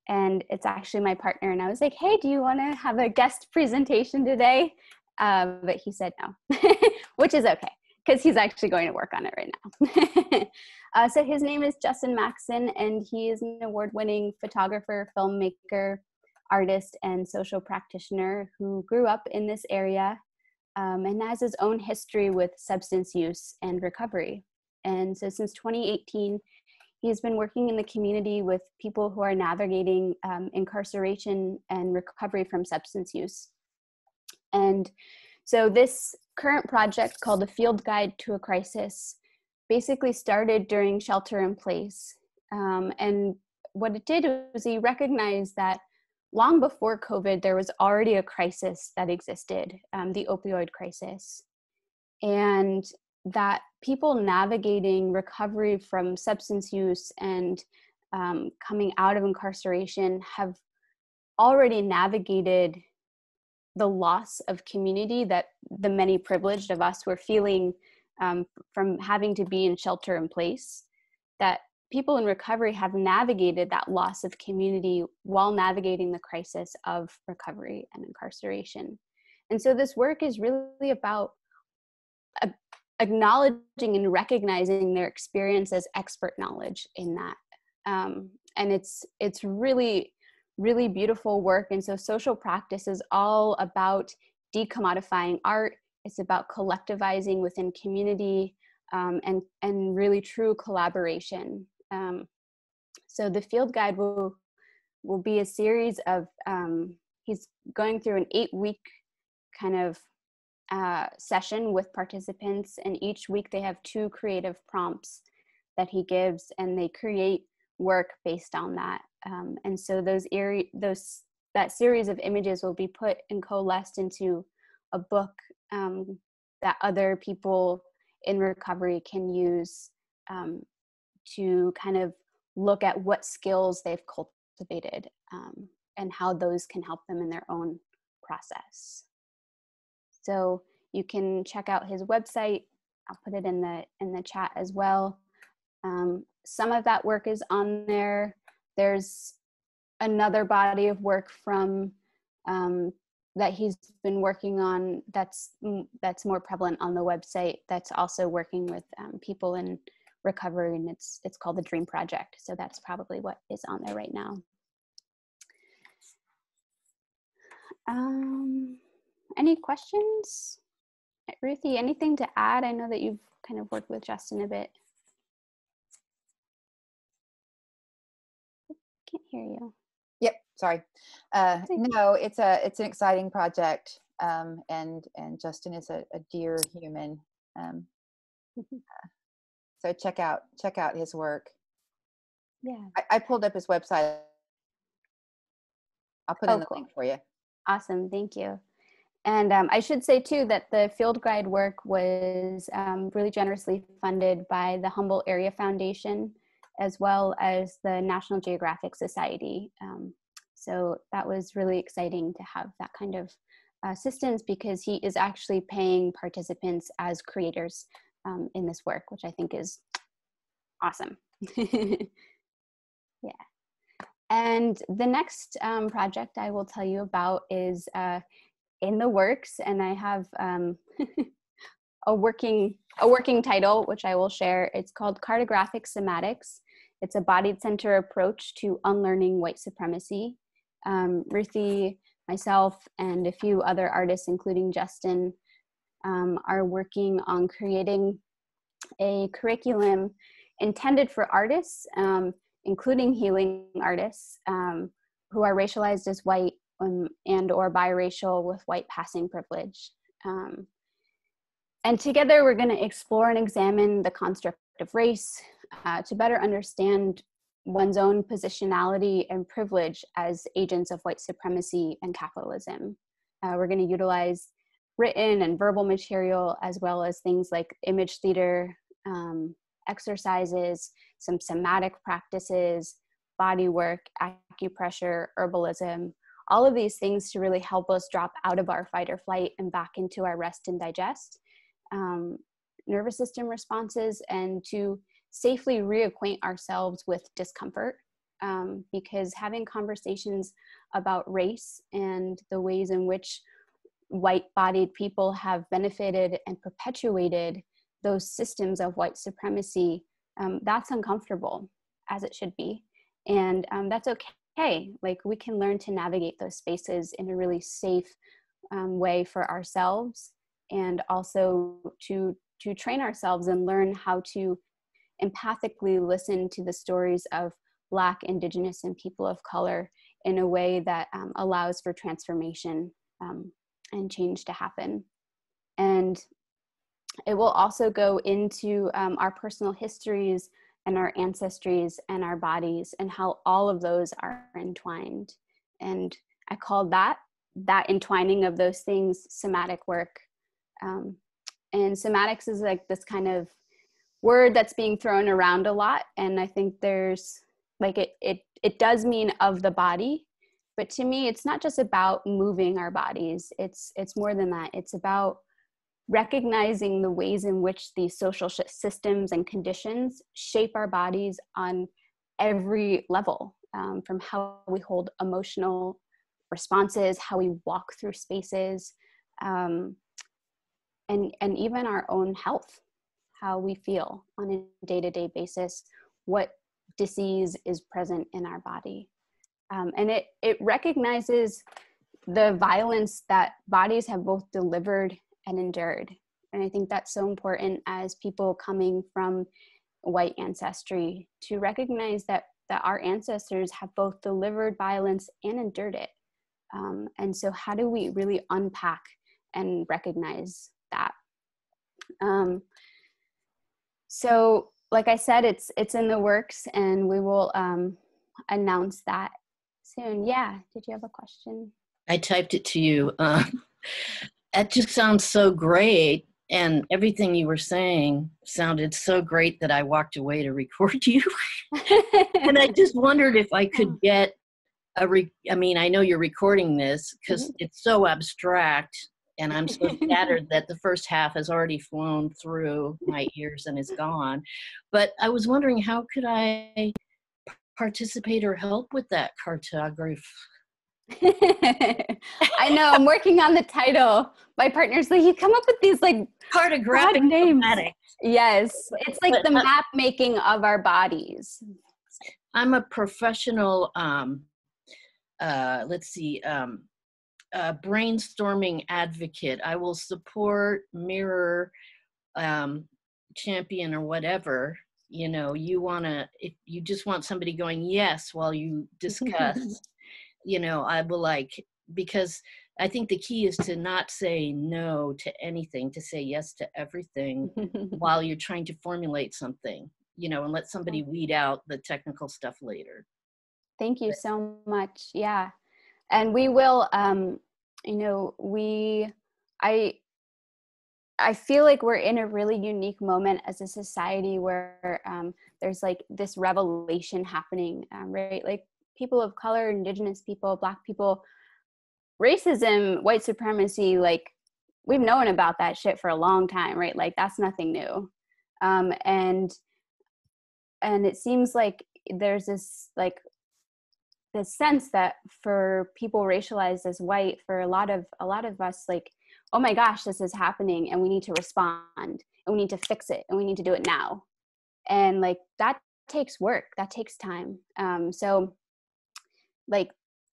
and it's actually my partner, and I was like, hey, do you want to have a guest presentation today? But he said no, which is okay, because he's actually going to work on it right now. So his name is Justin Maxson, and he is an award-winning photographer, filmmaker, artist, and social practitioner who grew up in this area and has his own history with substance use and recovery. And so since 2018, he's been working in the community with people who are navigating incarceration and recovery from substance use. And so this current project, called The Field Guide to a Crisis, basically started during shelter in place. And what it did was he recognized that long before COVID, there was already a crisis that existed, the opioid crisis. And that people navigating recovery from substance use and coming out of incarceration have already navigated the loss of community that the many privileged of us were feeling from having to be in shelter in place, that people in recovery have navigated that loss of community while navigating the crisis of recovery and incarceration. And so this work is really about acknowledging and recognizing their experience as expert knowledge in that. And it's really, really beautiful work. And so social practice is all about decommodifying art. It's about collectivizing within community and really true collaboration. So the field guide will be a series of, he's going through an 8-week kind of session with participants, and each week they have 2 creative prompts that he gives, and they create work based on that. And so that series of images will be put and coalesced into a book that other people in recovery can use to kind of look at what skills they've cultivated and how those can help them in their own process. So you can check out his website. I'll put it in the chat as well. Some of that work is on there. There's another body of work from that he's been working on that's more prevalent on the website, that's also working with people in recovery, and it's called the Dream Project. So that's probably what is on there right now. Any questions? Ruthi, anything to add? I know that you've kind of worked with Justin a bit. Can't hear you. Yep, sorry. No, it's an exciting project, and Justin is a dear human. So check out his work. Yeah, I pulled up his website. I'll put in the link for you. Awesome, thank you. And I should say too that the field guide work was really generously funded by the Humboldt Area Foundation, as well as the National Geographic Society. So that was really exciting to have that kind of assistance, because he is actually paying participants as creators in this work, which I think is awesome. Yeah. And the next project I will tell you about is in the works, and I have a working title, which I will share. It's called Cartographic Somatics. It's a bodied center approach to unlearning white supremacy. Ruthi, myself, and a few other artists, including Justin, are working on creating a curriculum intended for artists, including healing artists, who are racialized as white and or biracial with white passing privilege. And together we're going to explore and examine the construct of race to better understand one's own positionality and privilege as agents of white supremacy and capitalism. We're going to utilize written and verbal material, as well as things like image theater, exercises, some somatic practices, body work, acupressure, herbalism, all of these things to really help us drop out of our fight or flight and back into our rest and digest nervous system responses, and to safely reacquaint ourselves with discomfort, because having conversations about race and the ways in which white-bodied people have benefited and perpetuated those systems of white supremacy, that's uncomfortable, as it should be. And that's okay. Like, we can learn to navigate those spaces in a really safe way for ourselves, and also to train ourselves and learn how to empathically listen to the stories of Black, Indigenous, and people of color in a way that allows for transformation and change to happen. And it will also go into our personal histories and our ancestries and our bodies, and how all of those are entwined. And I call that entwining of those things somatic work. And somatics is like this kind of word that's being thrown around a lot. And I think there's like, it does mean of the body, but to me, it's not just about moving our bodies. It's more than that. It's about recognizing the ways in which these social systems and conditions shape our bodies on every level, from how we hold emotional responses, how we walk through spaces, and even our own health, how we feel on a day-to-day basis, what disease is present in our body. And it recognizes the violence that bodies have both delivered and endured. And I think that's so important as people coming from white ancestry, to recognize that our ancestors have both delivered violence and endured it. And so how do we really unpack and recognize that? So like I said, it's in the works, and we will announce that soon. Yeah, did you have a question? I typed it to you. That just sounds so great. And everything you were saying sounded so great that I walked away to record you. And I just wondered if I could get I mean, I know you're recording this because it's so abstract, and I'm so scattered that the first half has already flown through my ears and is gone. But I was wondering, how could I participate or help with that cartography? I know, I'm working on the title. My partner's like, you come up with these like cartographic names. Somatics. Yes, it's like the map making of our bodies. I'm a professional, brainstorming advocate. I will support, mirror, champion, or whatever. You know, if you just want somebody going yes while you discuss, you know, I will because I think the key is to not say no to anything, to say yes to everything while you're trying to formulate something, you know, and let somebody weed out the technical stuff later. Thank you so much. Yeah. And we will, you know, I feel like we're in a really unique moment as a society where there's like this revelation happening, right? Like people of color, Indigenous people, Black people, racism, white supremacy, like we've known about that shit for a long time, right? Like that's nothing new. And it seems like there's this like the sense that for people racialized as white, for a lot of us, like, oh my gosh, this is happening and we need to respond and we need to fix it and we need to do it now. And like, that takes work, that takes time. So like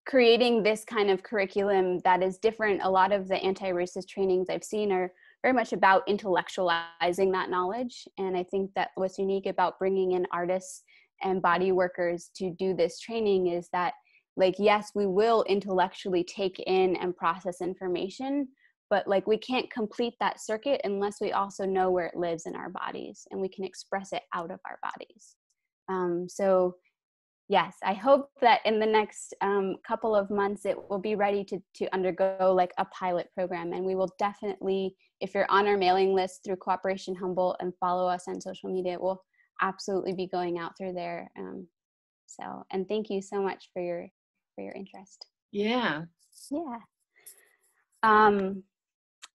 creating this kind of curriculum that is different, a lot of the anti-racist trainings I've seen are very much about intellectualizing that knowledge. And I think that what's unique about bringing in artists and body workers to do this training is that, like, yes, we will intellectually take in and process information, but like we can't complete that circuit unless we also know where it lives in our bodies and we can express it out of our bodies. So yes, I hope that in the next couple of months it will be ready to undergo like a pilot program. And we will definitely, if you're on our mailing list through Cooperation Humboldt and follow us on social media, it will absolutely be going out through there. So, and thank you so much for your interest. Yeah. Yeah.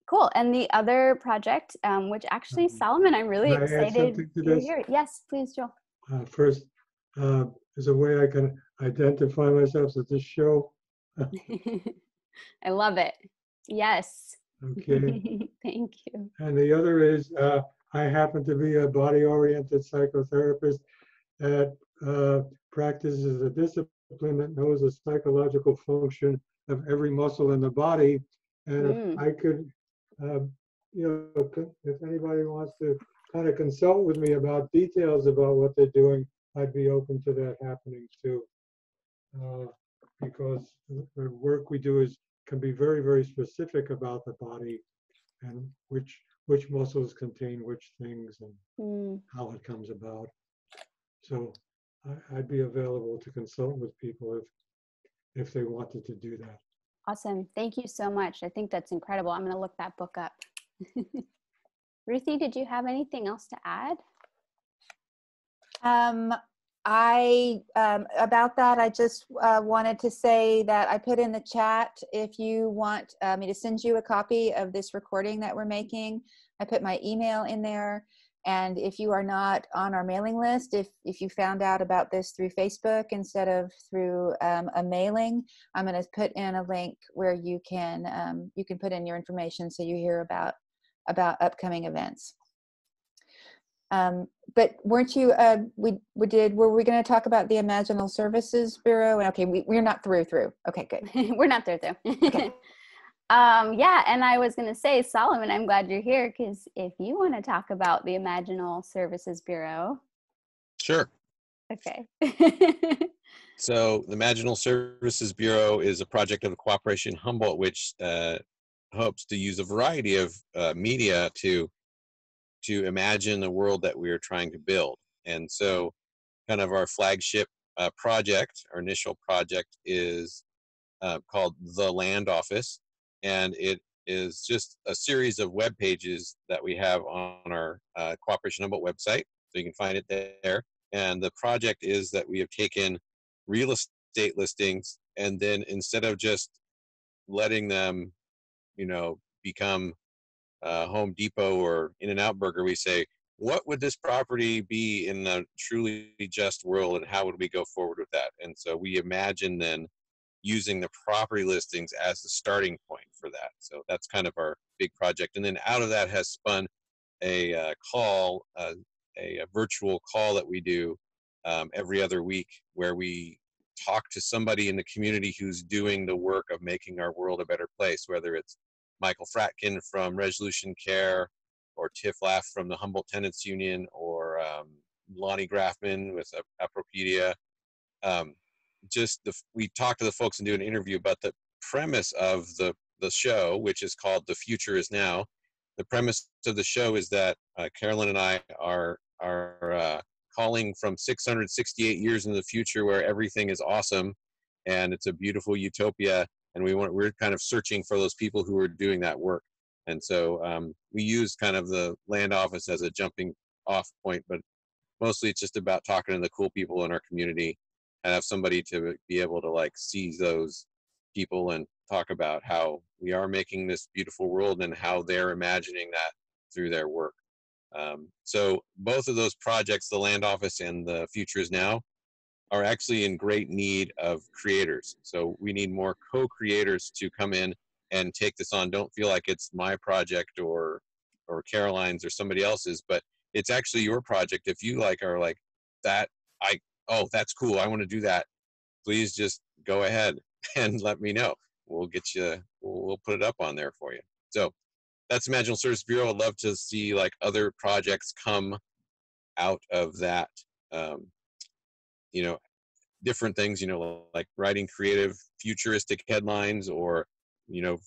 Cool. And the other project, which actually, Solomon, I'm really Can I add excited something to to this? hear. Yes, please, Joel. First, there's a way I can identify myself at this show. I love it. Yes. Okay. Thank you. And the other is, I happen to be a body-oriented psychotherapist that practices a discipline that knows the psychological function of every muscle in the body. And if I could, if anybody wants to kind of consult with me about details about what they're doing, I'd be open to that happening too. Because the work we do can be very, very specific about the body and which muscles contain which things and how it comes about. So I'd be available to consult with people if they wanted to do that. Awesome. Thank you so much. I think that's incredible. I'm going to look that book up. Ruthi, did you have anything else to add? About that, I just wanted to say that I put in the chat, if you want me to send you a copy of this recording that we're making, I put my email in there. And if you are not on our mailing list, if you found out about this through Facebook instead of through a mailing, I'm going to put in a link where you can put in your information so you hear about upcoming events. But weren't you, were we going to talk about the Imaginal Services Bureau? Okay, we're not through. Okay, good. We're not through. Okay. Yeah, and I was going to say, Solomon, I'm glad you're here, because if you want to talk about the Imaginal Services Bureau. Sure. Okay. So the Imaginal Services Bureau is a project of the Cooperation Humboldt, which hopes to use a variety of media to imagine the world that we are trying to build. And so kind of our flagship project, our initial project, is called The Land Office. And it is just a series of web pages that we have on our Cooperation Humboldt website. So you can find it there. And the project is that we have taken real estate listings, and then instead of just letting them, become Home Depot or In-N-Out Burger, we say, what would this property be in a truly just world, and how would we go forward with that? And so we imagine then using the property listings as the starting point for that. So that's kind of our big project. And then out of that has spun a call, a virtual call that we do every other week, where we talk to somebody in the community who's doing the work of making our world a better place, whether it's Michael Fratkin from Resolution Care, or Tiff Laff from the Humboldt Tenants Union, or Lonnie Grafman with Apropedia. We talk to the folks and do an interview about the premise of the show, which is called The Future Is Now. The premise of the show is that Carolyn and I are calling from 668 years in the future, where everything is awesome and it's a beautiful utopia, and we're kind of searching for those people who are doing that work. And so we use kind of the land office as a jumping off point, but mostly it's just about talking to the cool people in our community and have somebody to be able to like seize those people and talk about how we are making this beautiful world and how they're imagining that through their work. So both of those projects, the Land Office and The Future Is Now, are actually in great need of creators. So we need more co-creators to come in and take this on. Don't feel like it's my project or Caroline's or somebody else's, but it's actually your project. If you are like that, oh, that's cool, I want to do that, please just go ahead and let me know. We'll get you, we'll put it up on there for you. So that's Imaginal Service Bureau. I'd love to see like other projects come out of that. You know, different things, you know, like writing creative futuristic headlines or, you know,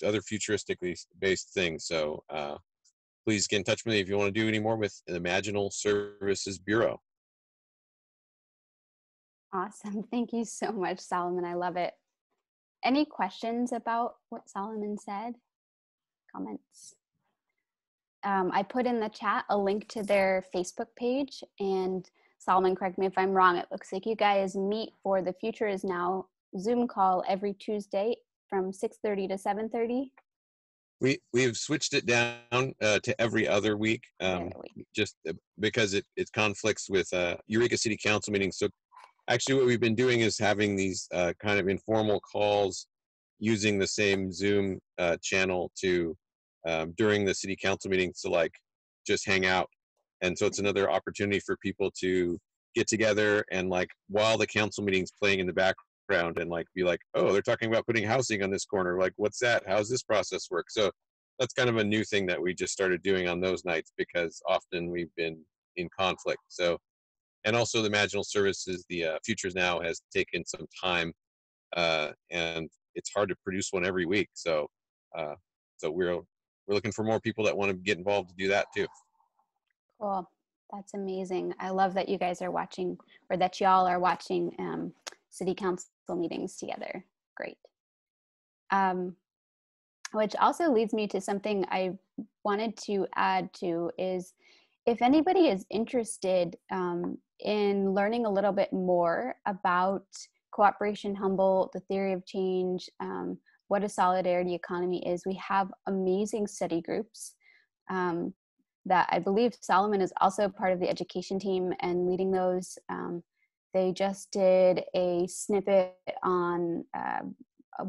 other futuristically based things. So please get in touch with me if you want to do any more with the Imaginal Services Bureau. Awesome. Thank you so much, Solomon. I love it. Any questions about what Solomon said? Comments? I put in the chat a link to their Facebook page, and Solomon, correct me if I'm wrong, it looks like you guys meet for The Future Is Now Zoom call every Tuesday from 6:30 to 7:30. We've switched it down to every other week, just because it conflicts with Eureka City Council meetings. So actually what we've been doing is having these kind of informal calls using the same Zoom channel to during the city council meetings to like just hang out. And so it's another opportunity for people to get together and like while the council meeting's playing in the background and like be like, oh, they're talking about putting housing on this corner. Like, what's that? How's this process work? So that's kind of a new thing that we just started doing on those nights because often we've been in conflict. So, and also the Imaginal Services, the Futures Now has taken some time and it's hard to produce one every week. So, so we're looking for more people that want to get involved to do that too. Cool. That's amazing. I love that you guys are watching, or that y'all are watching city council meetings together. Great. Which also leads me to something I wanted to add to is if anybody is interested in learning a little bit more about Cooperation Humboldt, the theory of change, what a solidarity economy is, we have amazing study groups that I believe Solomon is also part of the education team and leading those. They just did a snippet on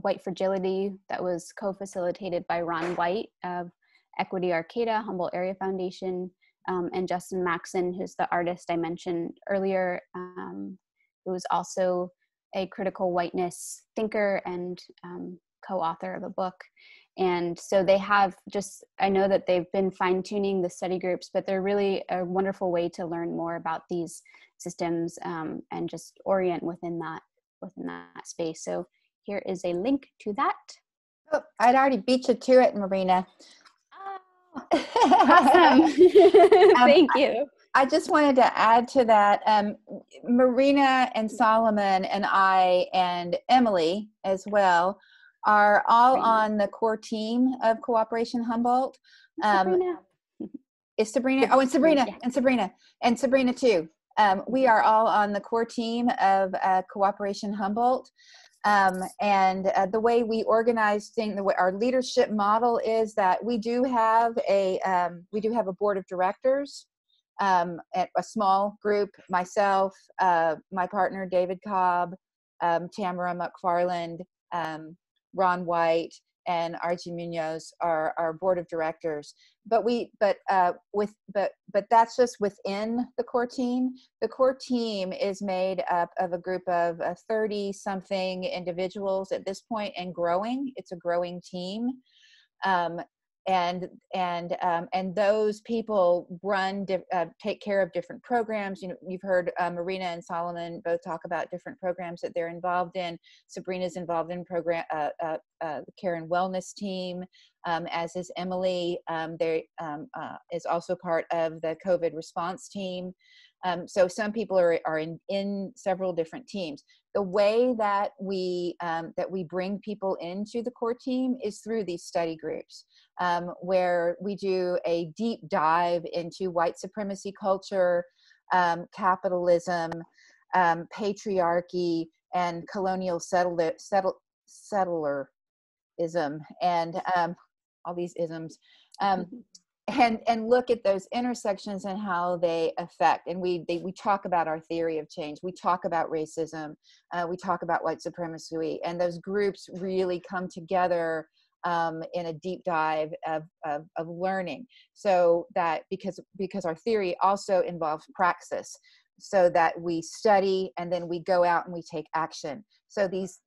white fragility that was co-facilitated by Ron White of Equity Arcata, Humboldt Area Foundation, and Justin Maxson, who's the artist I mentioned earlier, who was also a critical whiteness thinker and co-author of a book. And so they have just, I know that they've been fine-tuning the study groups, but they're really a wonderful way to learn more about these systems and just orient within that space. So here is a link to that. Oh, I'd already beat you to it, Marina. Awesome. Thank you. I just wanted to add to that. Marina and Solomon and I and Emily as well are all on the core team of Cooperation Humboldt. Sabrina. Is Sabrina? Oh, and Sabrina, yeah. and Sabrina too. We are all on the core team of Cooperation Humboldt. And the way we organize things, the way our leadership model is that we do have a board of directors, a small group, myself, my partner David Cobb, Tamara McFarland, Ron White, and Archie Munoz are our board of directors. But that's just within the core team. The core team is made up of a group of 30-something individuals at this point and growing. It's a growing team. And those people take care of different programs. You know, you've heard Marina and Solomon both talk about different programs that they're involved in. Sabrina's involved in the Care and Wellness team, as is Emily. There is also part of the COVID response team. So some people are in several different teams. The way that we bring people into the core team is through these study groups, where we do a deep dive into white supremacy culture, capitalism, patriarchy, and colonial settlerism, and all these isms. and look at those intersections and how they affect. And we talk about our theory of change. We talk about racism. We talk about white supremacy, and those groups really come together in a deep dive of learning. So that because our theory also involves praxis, so that we study and then we go out and we take action. So these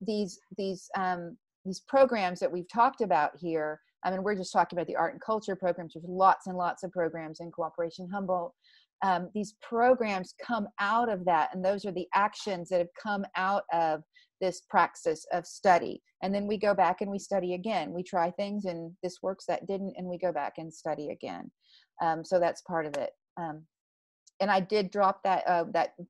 programs that we've talked about here, I mean, we're just talking about the art and culture programs. There's lots and lots of programs in Cooperation Humboldt. These programs come out of that, and those are the actions that have come out of this praxis of study. And then we go back and we study again. We try things and this works, that didn't, and we go back and study again. So that's part of it. And I did drop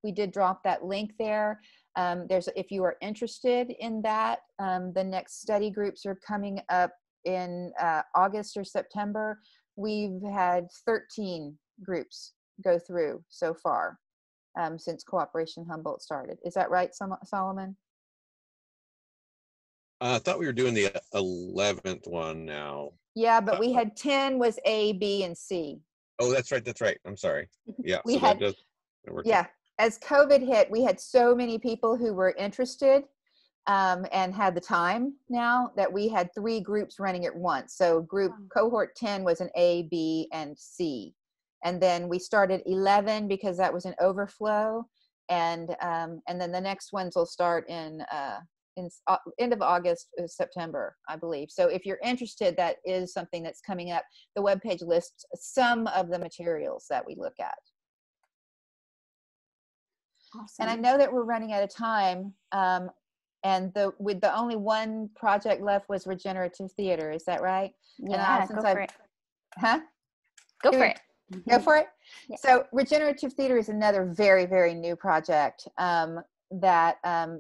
we did drop that link there. If you are interested in that, the next study groups are coming up in August or September. We've had 13 groups go through so far since Cooperation Humboldt started. Is that right, Solomon? I thought we were doing the 11th one now. Yeah, but we had 10 was A, B, and C. Oh, that's right. That's right. I'm sorry. Yeah. We had, that yeah. As COVID hit, we had so many people who were interested and had the time now that we had 3 groups running at once. So cohort 10 was an A, B, and C. And then we started 11 because that was an overflow. And then the next ones will start in end of August, September, I believe. So if you're interested, that is something that's coming up. The webpage lists some of the materials that we look at. Awesome. And I know that we're running out of time. And with the only one project left was regenerative theater. Is that right? Yeah, go for it. Huh? Go for it. Go for it. Yeah. So regenerative theater is another very, very new project that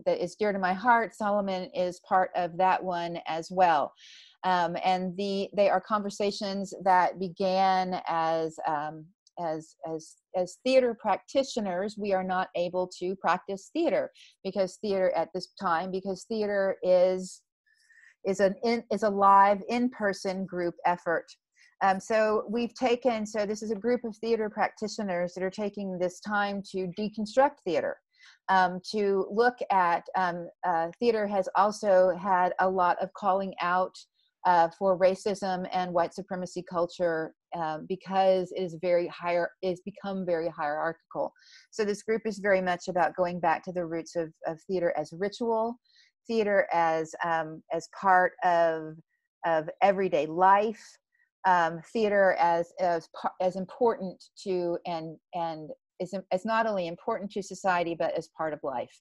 is dear to my heart. Solomon is part of that one as well. And they are conversations that began as theater practitioners. We are not able to practice theater because theater is a live in-person group effort. So this is a group of theater practitioners that are taking this time to deconstruct theater, to look at, theater has also had a lot of calling out for racism and white supremacy culture because it is become very hierarchical. So this group is very much about going back to the roots of theater as ritual, theater as part of everyday life, theater as important to and is not only important to society but as part of life.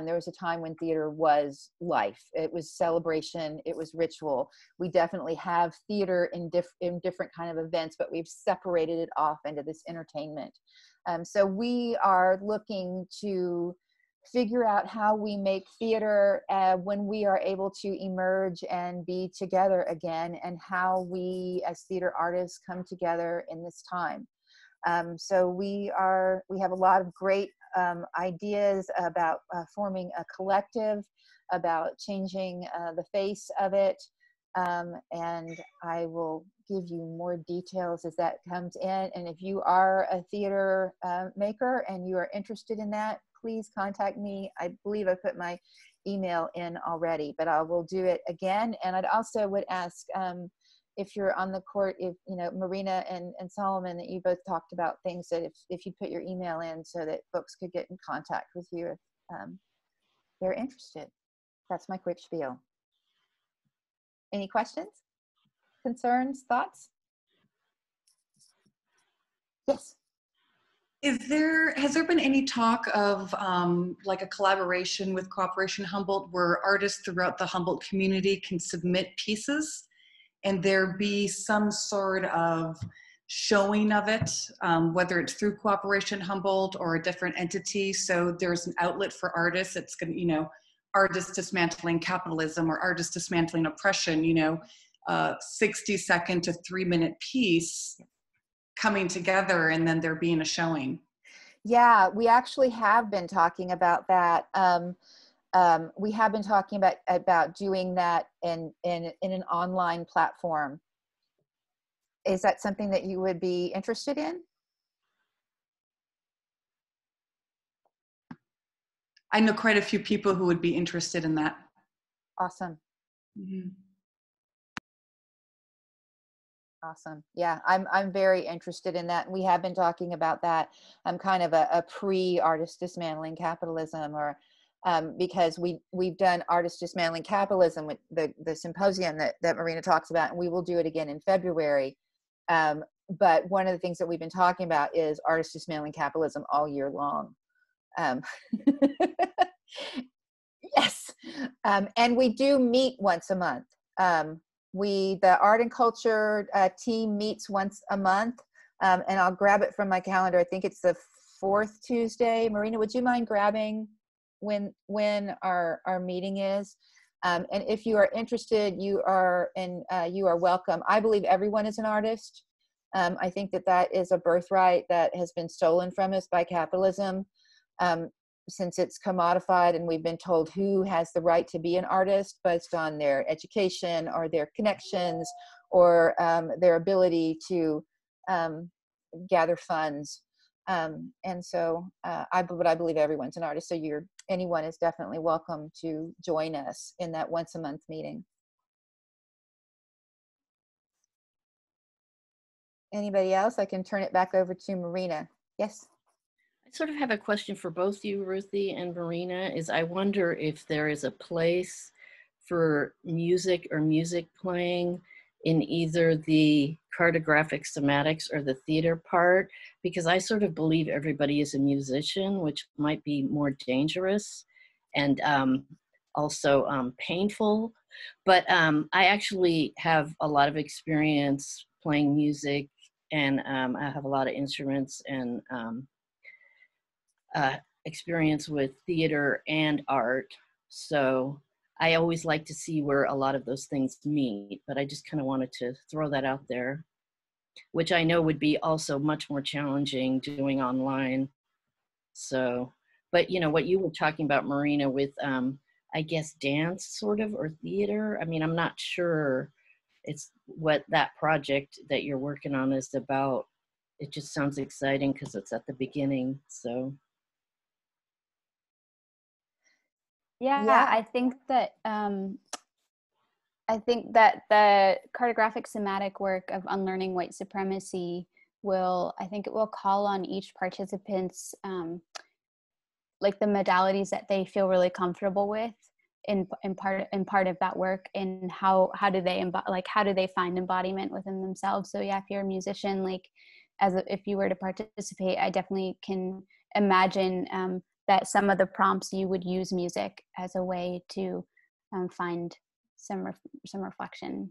There was a time when theater was life. It was celebration. It was ritual. We definitely have theater in different kind of events, but we've separated it off into this entertainment. So we are looking to figure out how we make theater when we are able to emerge and be together again, and how we as theater artists come together in this time. So we have a lot of great ideas about forming a collective, about changing the face of it, and I will give you more details as that comes in. And if you are a theater maker and you are interested in that, please contact me. I believe I put my email in already, but I will do it again. And I'd also would ask if you're on the court, if Marina and Solomon, that you both talked about things, that if you put your email in so that folks could get in contact with you if they're interested. That's my quick spiel. Any questions, concerns, thoughts? Yes. Has there been any talk of like a collaboration with Cooperation Humboldt where artists throughout the Humboldt community can submit pieces and there be some sort of showing of it, whether it's through Cooperation Humboldt or a different entity, so there's an outlet for artists? It's going to, artists dismantling capitalism or artists dismantling oppression, 60-second to 3-minute piece coming together and then there being a showing. Yeah, we actually have been talking about that. We have been talking about doing that in an online platform. Is that something that you would be interested in? I know quite a few people who would be interested in that. Awesome. Mm-hmm. Awesome. Yeah, I'm very interested in that. We have been talking about that. I'm kind of a pre-artist dismantling capitalism, or because we've done artist dismantling capitalism with the symposium that Marina talks about, and we will do it again in February. But one of the things that we've been talking about is artist dismantling capitalism all year long. Yes, and we do meet once a month. The art and culture team meets once a month, and I'll grab it from my calendar. I think it's the 4th Tuesday. Marina, would you mind grabbing when our meeting is? And if you are interested, you are welcome. I believe everyone is an artist. I think that is a birthright that has been stolen from us by capitalism. Since it's commodified and we've been told who has the right to be an artist based on their education or their connections or their ability to gather funds. And so I believe everyone's an artist. So anyone is definitely welcome to join us in that once a month meeting. Anybody else? I can turn it back over to Marina. Yes. I sort of have a question for both you, Ruthi and Marina, is I wonder if there is a place for music or music playing in either the cartographic somatics or the theater part, because I sort of believe everybody is a musician, which might be more dangerous and also painful. But I actually have a lot of experience playing music, and I have a lot of instruments and experience with theater and art. So I always like to see where a lot of those things meet, but I just kind of wanted to throw that out there, which I know would be also much more challenging doing online. So, but you know, what you were talking about, Marina, with, I guess, dance sort of, or theater. I mean, I'm not sure it's what that project that you're working on is about. It just sounds exciting because it's at the beginning, so. Yeah, I think that the cartographic somatic work of unlearning white supremacy will call on each participant's like the modalities that they feel really comfortable with in part of that work, and how do they find embodiment within themselves. So yeah, if you're a musician, like if you were to participate, I definitely can imagine that some of the prompts you would use music as a way to find some reflection.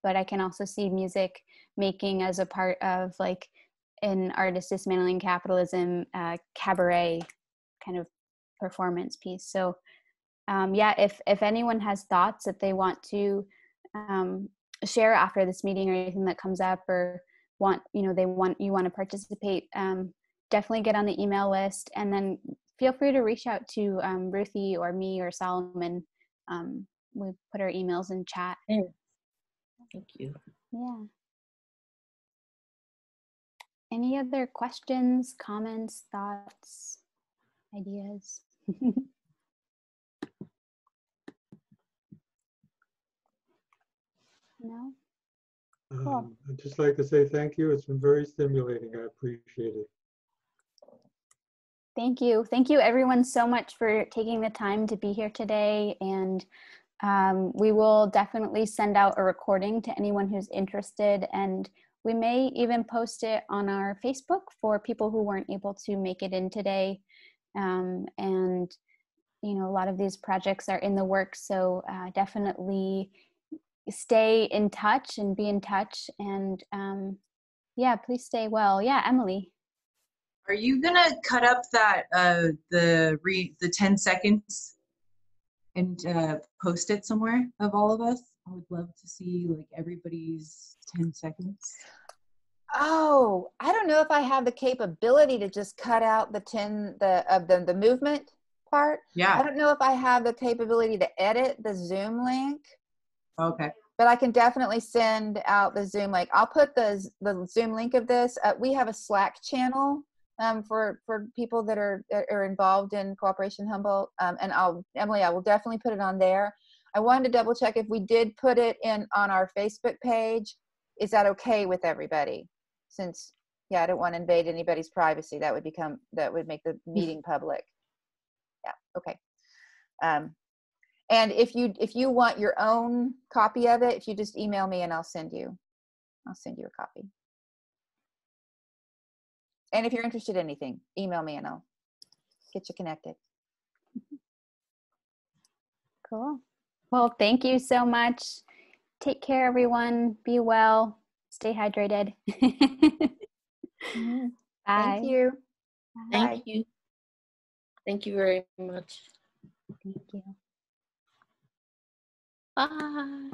But I can also see music making as a part of like an artist dismantling capitalism cabaret kind of performance piece. So yeah, if anyone has thoughts that they want to share after this meeting or anything that comes up, or want to participate, definitely get on the email list, and then feel free to reach out to Ruthi or me or Solomon. We put our emails in chat. Thank you. Yeah. Any other questions, comments, thoughts, ideas? No? Cool. I'd just like to say thank you. It's been very stimulating. I appreciate it. Thank you. Thank you everyone so much for taking the time to be here today. And we will definitely send out a recording to anyone who's interested. And we may even post it on our Facebook for people who weren't able to make it in today. And, you know, a lot of these projects are in the works. So definitely stay in touch and be in touch. And yeah, please stay well. Yeah, Emily. Are you gonna cut up that the 10 seconds and post it somewhere of all of us? I would love to see like everybody's 10 seconds. Oh, I don't know if I have the capability to just cut out the movement part. Yeah. I don't know if I have the capability to edit the Zoom link. Okay. but I can definitely send out the Zoom link. I'll put the Zoom link of this. We have a Slack channel for people that are involved in Cooperation Humboldt, and Emily, I will definitely put it on there. I wanted to double check if we did put it on our Facebook page. Is that okay with everybody? Since, yeah, I don't want to invade anybody's privacy. That would make the meeting public. Yeah, okay. And if you want your own copy of it, if you just email me and I'll send you a copy. And if you're interested in anything, email me and I'll get you connected. Cool. Well, thank you so much. Take care, everyone. Be well. Stay hydrated. Mm-hmm. Bye. Thank you. Thank Bye. you. Thank you very much. Thank you. Bye.